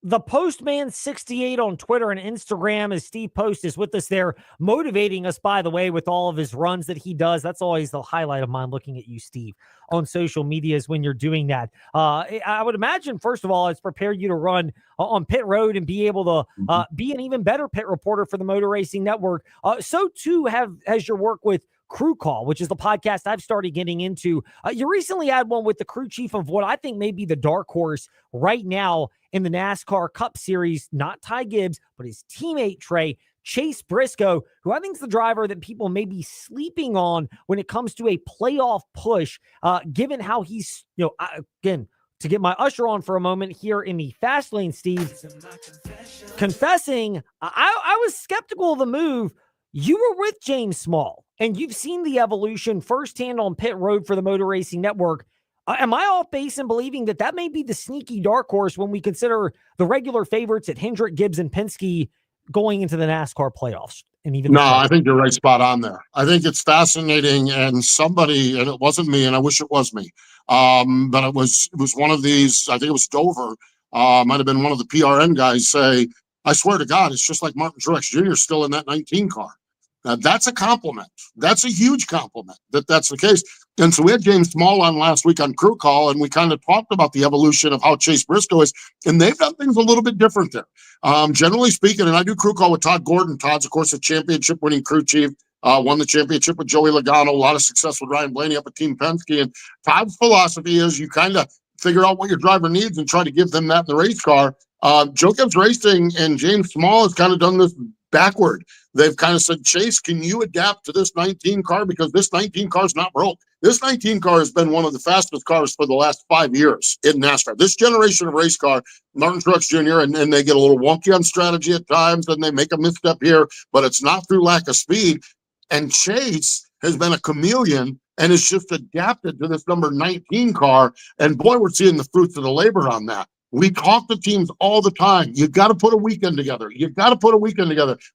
The Postman 68 on Twitter and Instagram, as Steve Post is with us there, motivating us, by the way, with all of his runs that he does. That's always the highlight of mine, looking at you, Steve, on social medias when you're doing that. I would imagine, first of all, it's prepared you to run on pit road and be able to be an even better pit reporter for the Motor Racing Network. So too has your work with Crew Call, which is the podcast I've started getting into. You recently had one with the crew chief of what I think may be the dark horse right now in the NASCAR Cup Series, not Ty Gibbs, but his teammate Trey, Chase Briscoe, who I think is the driver that people may be sleeping on when it comes to a playoff push, given how he's, again, to get my usher on for a moment here in the fast lane, Steve, confessing, I was skeptical of the move. You were with James Small, and you've seen the evolution firsthand on pit road for the Motor Racing Network. Am I off base in believing that may be the sneaky dark horse when we consider the regular favorites at Hendrick, Gibbs, and Penske going into the NASCAR playoffs? And even I think you're right spot on there. I think it's fascinating, and somebody, and it wasn't me, and I wish it was me, but it was one of these, I think it was Dover, might have been one of the PRN guys say, I swear to God, it's just like Martin Truex Jr. still in that 19 car. Now, that's a compliment. That's a huge compliment that's the case. And so we had James Small on last week on Crew Call, and we kind of talked about the evolution of how Chase Briscoe is, and they've done things a little bit different there. Generally speaking, and I do Crew Call with Todd Gordon. Todd's, of course, a championship-winning crew chief, won the championship with Joey Logano, a lot of success with Ryan Blaney up at Team Penske. And Todd's philosophy is you kind of figure out what your driver needs and try to give them that in the race car. Joe Gibbs Racing and James Small has kind of done this backward. They've kind of said, Chase, can you adapt to this 19 car? Because this 19 car is not broke. This 19 car has been one of the fastest cars for the last 5 years in NASCAR. This generation of race car, Martin Truex Jr., and they get a little wonky on strategy at times, and they make a misstep here, but it's not through lack of speed. And Chase has been a chameleon and has just adapted to this number 19 car. And boy, we're seeing the fruits of the labor on that. We talk to teams all the time. You got to put a weekend together.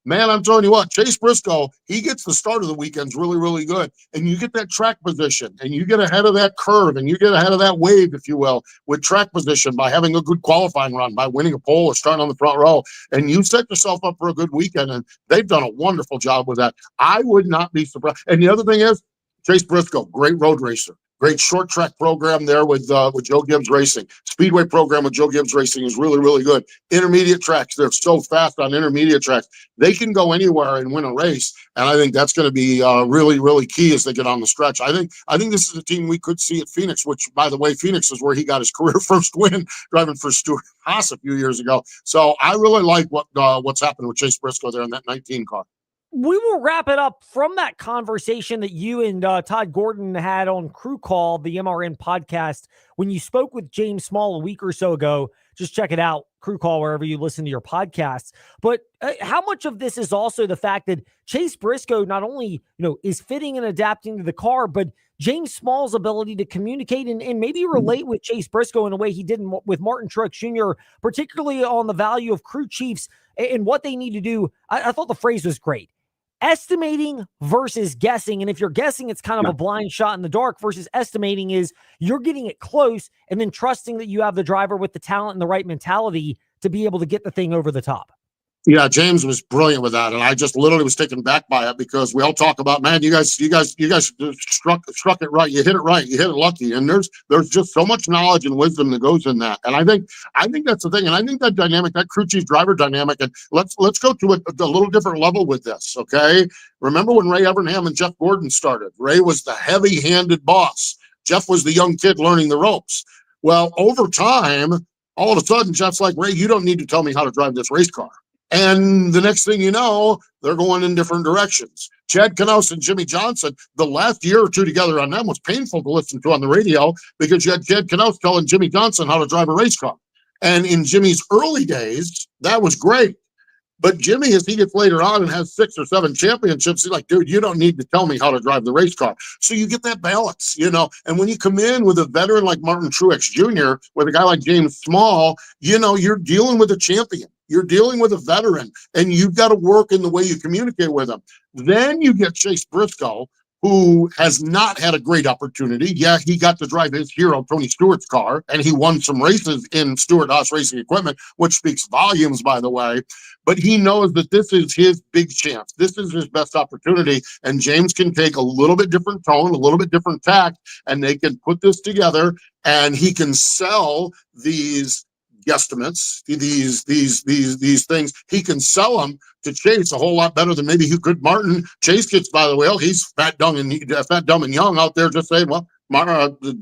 Man, I'm telling you what, Chase Briscoe, he gets the start of the weekends really, really good. And you get that track position, and you get ahead of that curve, and you get ahead of that wave, if you will, with track position by having a good qualifying run, by winning a pole or starting on the front row. And you set yourself up for a good weekend, and they've done a wonderful job with that. I would not be surprised. And the other thing is, Chase Briscoe, great road racer. Great short track program there with Joe Gibbs Racing. Speedway program with Joe Gibbs Racing is really, really good. Intermediate tracks, they're so fast on intermediate tracks. They can go anywhere and win a race, and I think that's going to be really, really key as they get on the stretch. I think this is a team we could see at Phoenix, which, by the way, Phoenix is where he got his career first win, driving for Stuart Haas a few years ago. So I really like what's happened with Chase Briscoe there in that 19 car. We will wrap it up from that conversation that you and Todd Gordon had on Crew Call, the MRN podcast, when you spoke with James Small a week or so ago. Just check it out, Crew Call, wherever you listen to your podcasts. But how much of this is also the fact that Chase Briscoe not only is fitting and adapting to the car, but James Small's ability to communicate and maybe relate with Chase Briscoe in a way he did with Martin Truex Jr., particularly on the value of crew chiefs and what they need to do. I thought the phrase was great. Estimating versus guessing. And if you're guessing, it's kind of a blind shot in the dark, versus estimating is you're getting it close and then trusting that you have the driver with the talent and the right mentality to be able to get the thing over the top. Yeah, James was brilliant with that, and I just literally was taken back by it because we all talk about, man, you guys struck it right, you hit it right, you hit it lucky, and there's just so much knowledge and wisdom that goes in that, and I think that's the thing, and I think that dynamic, that crew chief driver dynamic, and let's go to a little different level with this, okay? Remember when Ray Evernham and Jeff Gordon started? Ray was the heavy-handed boss. Jeff was the young kid learning the ropes. Well, over time, all of a sudden, Jeff's like, Ray, you don't need to tell me how to drive this race car. And the next thing you know, they're going in different directions. Chad Knaus and Jimmy Johnson, the last year or two together on them was painful to listen to on the radio because you had Chad Knaus telling Jimmy Johnson how to drive a race car. And in Jimmy's early days, that was great. But Jimmy, as he gets later on and has 6 or 7 championships, he's like, dude, you don't need to tell me how to drive the race car. So you get that balance, and when you come in with a veteran like Martin Truex Jr., with a guy like James Small, you're dealing with a champion. You're dealing with a veteran, and you've got to work in the way you communicate with him. Then you get Chase Briscoe, who has not had a great opportunity. Yeah, he got to drive his hero, Tony Stewart's car, and he won some races in Stewart-Haas Racing Equipment, which speaks volumes, by the way. But he knows that this is his big chance. This is his best opportunity, and James can take a little bit different tone, a little bit different tact, and they can put this together, and he can sell these guesstimates, these things. He can sell them to Chase a whole lot better than maybe he could Martin. Chase gets by the way, he's fat, dumb, and young out there just saying, well,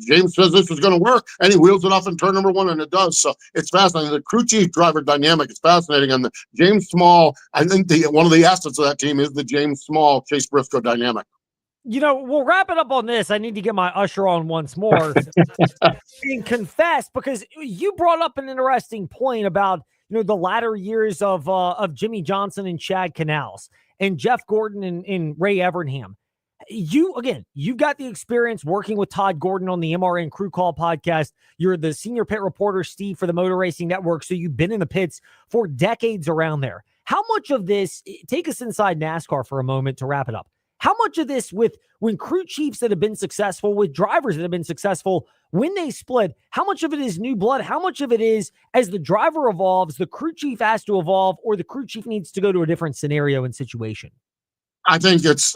James says this is going to work, and he wheels it off in turn number 1, and it does. So it's fascinating. The crew chief driver dynamic is fascinating, and the James Small, I think one of the assets of that team is the James Small Chase Briscoe dynamic. We'll wrap it up on this. I need to get my usher on once more and confess, because you brought up an interesting point about, the latter years of Jimmy Johnson and Chad Canals and Jeff Gordon and Ray Evernham. You've got the experience working with Todd Gordon on the MRN Crew Call podcast. You're the senior pit reporter, Steve, for the Motor Racing Network. So you've been in the pits for decades around there. How much of this, take us inside NASCAR for a moment to wrap it up. How much of this when crew chiefs that have been successful, with drivers that have been successful, when they split, how much of it is new blood? How much of it is, as the driver evolves, the crew chief has to evolve, or the crew chief needs to go to a different scenario and situation? I think that's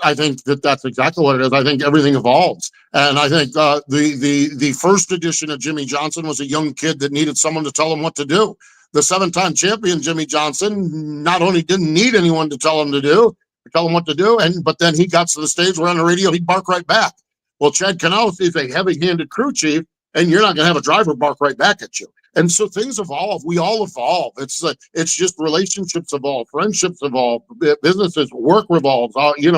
exactly what it is. I think everything evolves. And I think the first edition of Jimmy Johnson was a young kid that needed someone to tell him what to do. The 7-time champion, Jimmy Johnson, not only didn't need anyone to tell him what to do, but then he got to the stage where on the radio he'd bark right back. Well, Chad Canals is a heavy-handed crew chief, and you're not going to have a driver bark right back at you. And so things evolve. We all evolve. It's just relationships evolve, friendships evolve, businesses, work revolves. How we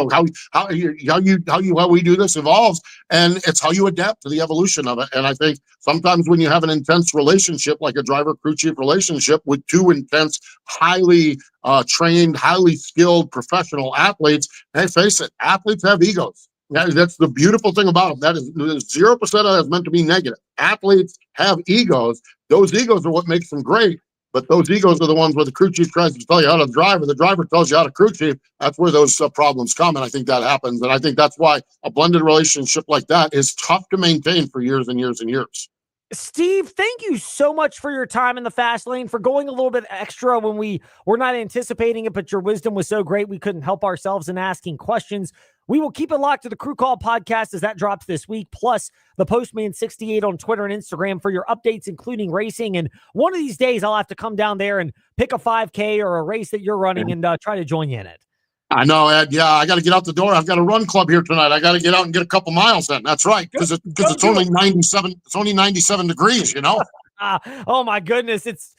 do this evolves, and it's how you adapt to the evolution of it. And I think sometimes when you have an intense relationship, like a driver-crew chief relationship with 2 intense, highly trained, highly skilled professional athletes, hey, face it, athletes have egos. That's the beautiful thing about them. That is 0% of that is meant to be negative. Athletes have egos. Those egos are what makes them great. But those egos are the ones where the crew chief tries to tell you how to drive, or the driver tells you how to crew chief. That's where those problems come. And I think that happens. And I think that's why a blended relationship like that is tough to maintain for years and years and years. Steve, thank you so much for your time in the fast lane, for going a little bit extra when we were not anticipating it, but your wisdom was so great we couldn't help ourselves in asking questions. We will keep it locked to the Crew Call podcast as that drops this week, plus the Postman 68 on Twitter and Instagram for your updates, including racing. And one of these days, I'll have to come down there and pick a 5K or a race that you're running and try to join you in it. I know, Ed. Yeah, I got to get out the door. I've got a run club here tonight. I got to get out and get a couple miles in. That's right, because it's only 97. It's only 97 degrees. Oh my goodness. It's,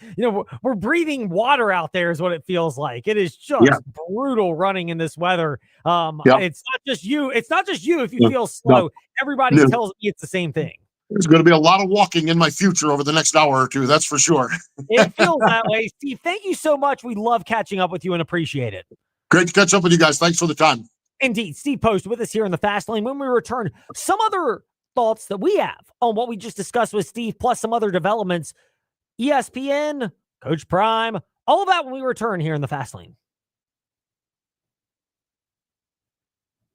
we're breathing water out there is what it feels like. It is just brutal running in this weather. It's not just you. It's not just you. If you feel slow, everybody tells me it's the same thing. There's going to be a lot of walking in my future over the next hour or two. That's for sure. It feels that way. Steve, thank you so much. We love catching up with you and appreciate it. Great to catch up with you guys. Thanks for the time. Indeed. Steve Post with us here in the Fast Lane. When we return, some other thoughts that we have on what we just discussed with Steve, plus some other developments, ESPN, Coach Prime, all of that when we return here in the Fast Lane.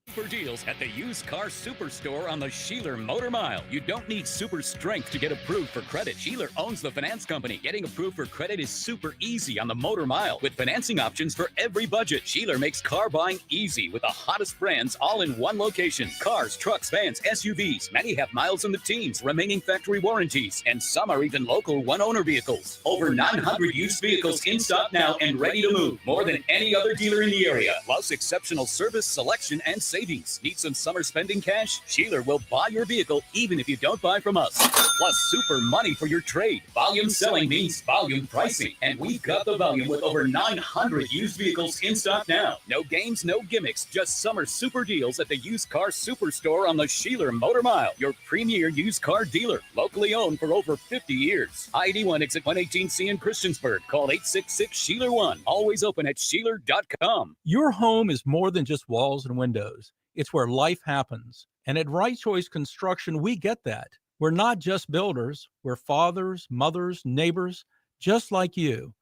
For deals at the Used Car Superstore on the Sheeler Motor Mile. You don't need super strength to get approved for credit. Sheeler owns the finance company. Getting approved for credit is super easy on the Motor Mile with financing options for every budget. Sheeler makes car buying easy with the hottest brands all in one location. Cars, trucks, vans, SUVs. Many have miles in the teens, remaining factory warranties, and some are even local one-owner vehicles. Over 900 used vehicles in stock now and ready to move. More than any other dealer in the area. Plus exceptional service, selection, and safety. savings. Need some summer spending cash? Sheeler will buy your vehicle even if you don't buy from us. Plus super money for your trade. Volume selling means volume pricing. And we've got the volume with over 900 used vehicles in stock now. No games, no gimmicks, just summer super deals at the Used Car Superstore on the Sheeler Motor Mile, your premier used car dealer. Locally owned for over 50 years. I-81 exit 118C in Christiansburg. Call 866-SHEELER1. Always open at Sheeler.com. Your home is more than just walls and windows. It's where life happens. And at Right Choice Construction, we get that. We're not just builders. We're fathers, mothers, neighbors, just like you.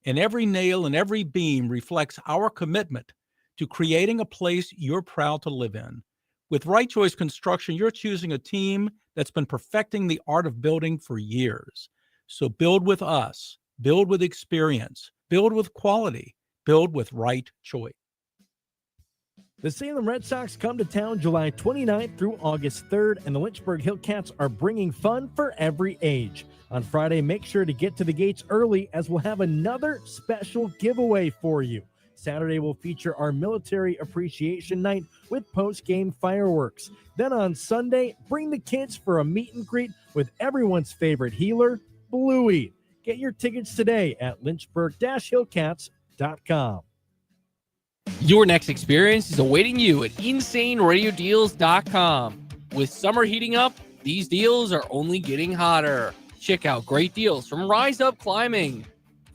And every nail and every beam reflects our commitment to creating a place you're proud to live in. With Right Choice Construction, you're choosing a team that's been perfecting the art of building for years. So build with us, build with experience, build with quality, build with Right Choice. The Salem Red Sox come to town July 29th through August 3rd, and the Lynchburg Hillcats are bringing fun for every age. On Friday, make sure to get to the gates early as we'll have another special giveaway for you. Saturday will feature our Military Appreciation Night with post-game fireworks. Then on Sunday, bring the kids for a meet and greet with everyone's favorite healer, Bluey. Get your tickets today at lynchburg-hillcats.com. Your next experience is awaiting you at InsaneRadioDeals.com. With summer heating up, these deals are only getting hotter. Check out great deals from Rise Up Climbing,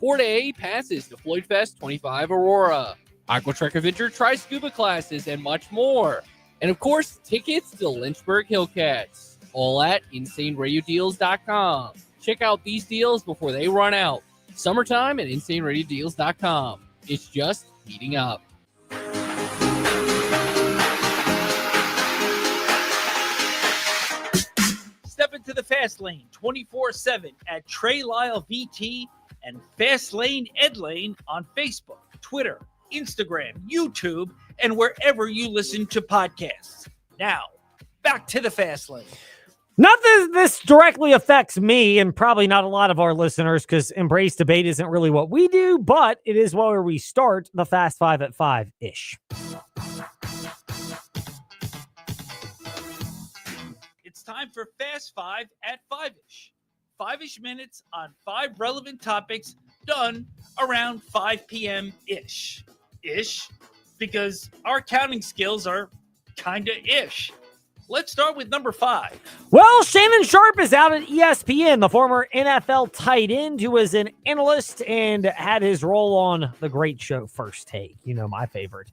4-day passes to Floyd Fest 25 Aurora, Aquatrek Adventure Tri-Scuba classes, and much more. And of course, tickets to Lynchburg Hillcats, all at InsaneRadioDeals.com. Check out these deals before they run out. Summertime at InsaneRadioDeals.com. It's just heating up. Step into the Fast Lane 24/7 at Trey Lyle VT and Fast Lane Ed Lane on Facebook, Twitter, Instagram, YouTube, and wherever you listen to podcasts. Now, back to the Fast Lane. Not that this directly affects me and probably not a lot of our listeners because Embrace Debate isn't really what we do, but it is where we start the Fast Five at 5-ish. It's time for Fast Five at 5-ish. 5-ish minutes on 5 relevant topics done around 5 p.m.-ish. Ish, because our counting skills are kind of ish. Let's start with number 5. Well, Shannon Sharpe is out at ESPN, the former NFL tight end who was an analyst and had his role on the great show First Take. You know, my favorite.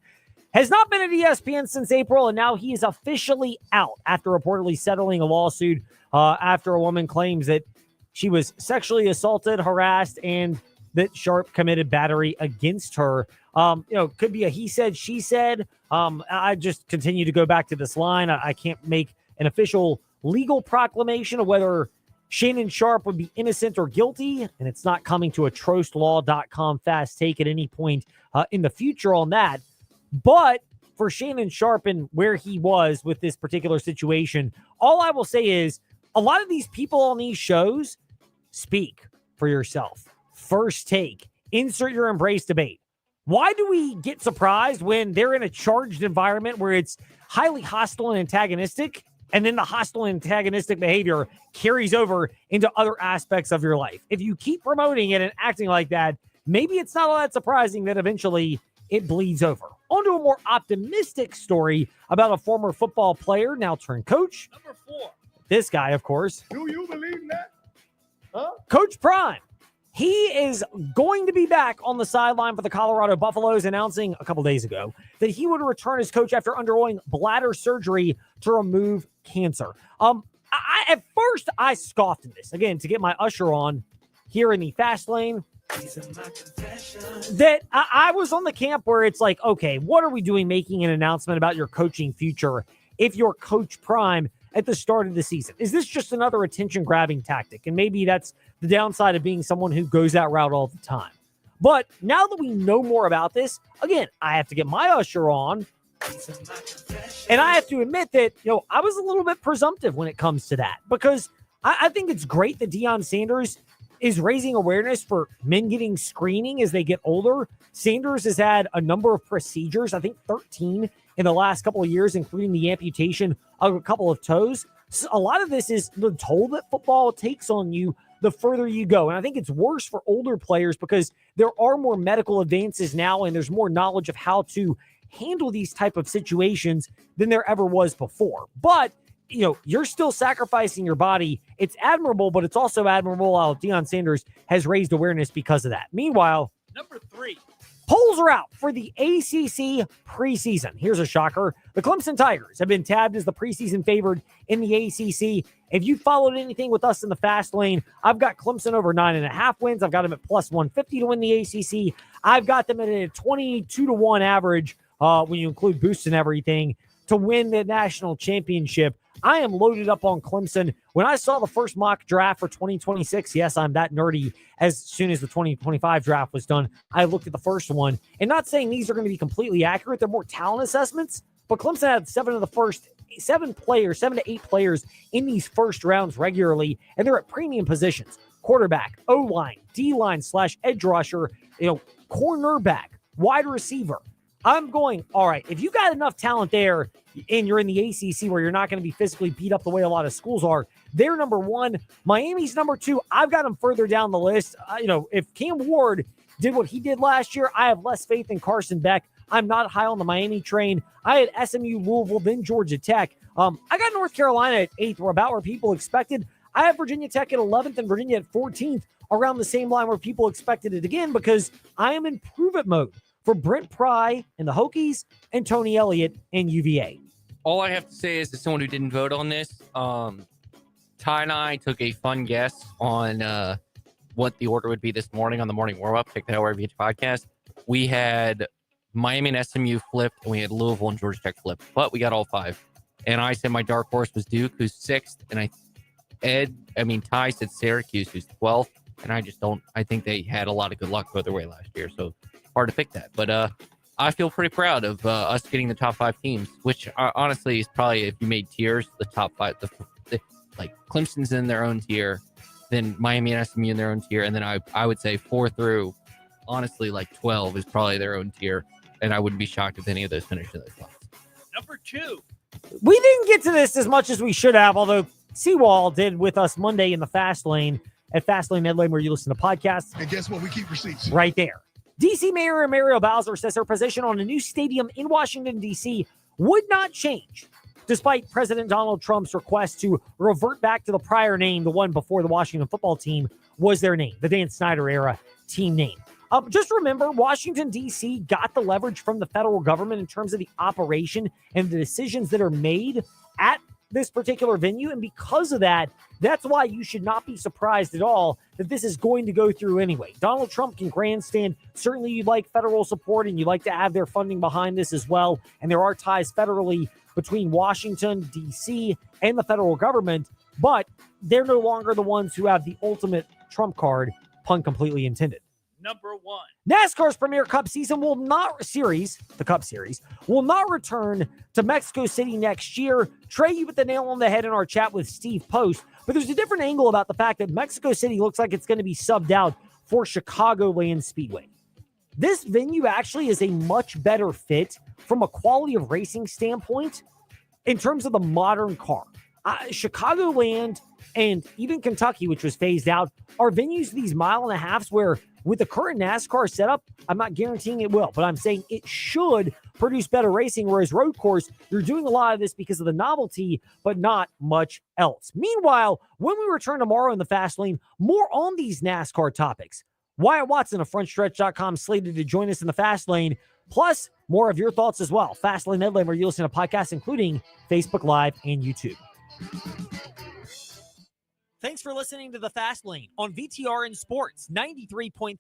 Has not been at ESPN since April, and now he is officially out after reportedly settling a lawsuit after a woman claims that she was sexually assaulted, harassed, and that Sharpe committed battery against her. Could be a he said, she said. I just continue to go back to this line. I can't make an official legal proclamation of whether Shannon Sharpe would be innocent or guilty, and it's not coming to a trostlaw.com fast take at any point in the future on that. But for Shannon Sharpe and where he was with this particular situation, all I will say is a lot of these people on these shows speak for yourself. First Take, insert your Embrace Debate. Why do we get surprised when they're in a charged environment where it's highly hostile and antagonistic, and then the hostile and antagonistic behavior carries over into other aspects of your life? If you keep promoting it and acting like that, maybe it's not all that surprising that eventually it bleeds over. On to a more optimistic story about a former football player, now turned coach. Number 4. This guy, of course. Do you believe that? Huh? Coach Prime. He is going to be back on the sideline for the Colorado Buffaloes, announcing a couple days ago that he would return as coach after undergoing bladder surgery to remove cancer. At first, I scoffed at this. Again, to get my usher on here in the Fast Lane, that I was on the camp where it's like, okay, what are we doing making an announcement about your coaching future if you're Coach Prime at the start of the season? Is this just another attention-grabbing tactic? And maybe that's the downside of being someone who goes that route all the time. But now that we know more about this, again, I have to get my usher on. And I have to admit that, I was a little bit presumptive when it comes to that, because I think it's great that Deion Sanders is raising awareness for men getting screening as they get older. Sanders has had a number of procedures, I think 13 in the last couple of years, including the amputation of a couple of toes. So a lot of this is the toll that football takes on you the further you go. And I think it's worse for older players because there are more medical advances now and there's more knowledge of how to handle these type of situations than there ever was before. But you're still sacrificing your body. It's admirable, but it's also admirable how Deion Sanders has raised awareness because of that. Meanwhile, Number 3. polls are out for the ACC preseason. Here's a shocker. The Clemson Tigers have been tabbed as the preseason favored in the ACC. If you followed anything with us in the fast lane, I've got Clemson over 9.5 wins. I've got them at plus 150 to win the ACC. I've got them at a 22-1 average when you include boosts and everything to win the national championship. I am loaded up on Clemson. When I saw the first mock draft for 2026, yes, I'm that nerdy. As soon as the 2025 draft was done, I looked at the first one. And not saying these are going to be completely accurate. They're more talent assessments. But Clemson had 7 to 8 players in these first rounds regularly. And they're at premium positions. Quarterback, O-line, D-line / edge rusher, cornerback, wide receiver. I'm going, all right, if you got enough talent there and you're in the ACC where you're not going to be physically beat up the way a lot of schools are, they're number 1. Miami's number 2. I've got them further down the list. If Cam Ward did what he did last year, I have less faith in Carson Beck. I'm not high on the Miami train. I had SMU, Louisville, then Georgia Tech. I got North Carolina at 8th, or about where people expected. I have Virginia Tech at 11th and Virginia at 14th, around the same line where people expected it again, because I am in prove-it mode for Brent Pry and the Hokies and Tony Elliott and UVA. All I have to say is, as someone who didn't vote on this, Ty and I took a fun guess on what the order would be this morning on the morning warm-up. Check that out wherever you get your podcast. We had Miami and SMU flipped, and we had Louisville and Georgia Tech flipped, but we got all 5. And I said my dark horse was Duke, who's 6th, and Ty said Syracuse, who's 12th, and I think they had a lot of good luck go their way last year, so hard to pick that. But I feel pretty proud of us getting the top 5 teams, which honestly is probably, if you made tiers, the top 5. Like Clemson's in their own tier, then Miami and SMU in their own tier, and then I would say 4 through, honestly, like 12 is probably their own tier, and I wouldn't be shocked if any of those finished in those spots. Number 2. We didn't get to this as much as we should have, although Seawall did with us Monday in the Fast Lane at Fastlane Medlane, where you listen to podcasts. And guess what? We keep receipts. Right there. D.C. Mayor Mario Bowser says their position on a new stadium in Washington, D.C. would not change, despite President Donald Trump's request to revert back to the prior name, the one before the Washington football team was their name, the Dan Snyder era team name. Just remember, Washington, D.C. got the leverage from the federal government in terms of the operation and the decisions that are made at this particular venue. And because of that, that's why you should not be surprised at all that this is going to go through anyway. Donald Trump can grandstand. Certainly you'd like federal support and you'd like to have their funding behind this as well. And there are ties federally between Washington, D.C. and the federal government, but they're no longer the ones who have the ultimate trump card, pun completely intended. Number 1. NASCAR's Premier Cup season the Cup Series, will not return to Mexico City next year. Trey, you hit the nail on the head in our chat with Steve Post, but there's a different angle about the fact that Mexico City looks like it's going to be subbed out for Chicagoland Speedway. This venue actually is a much better fit from a quality of racing standpoint in terms of the modern car. Chicagoland and even Kentucky, which was phased out, are venues these 1.5 miles where, with the current NASCAR setup, I'm not guaranteeing it will, but I'm saying it should produce better racing, whereas road course, you're doing a lot of this because of the novelty, but not much else. Meanwhile, when we return tomorrow in the Fast Lane, more on these NASCAR topics. Wyatt Watson of FrontStretch.com slated to join us in the Fast Lane, plus more of your thoughts as well. Fast Lane Medlane, where you listen to podcasts, including Facebook Live and YouTube. Thanks for listening to the Fast Lane on VTRN Sports 93.3.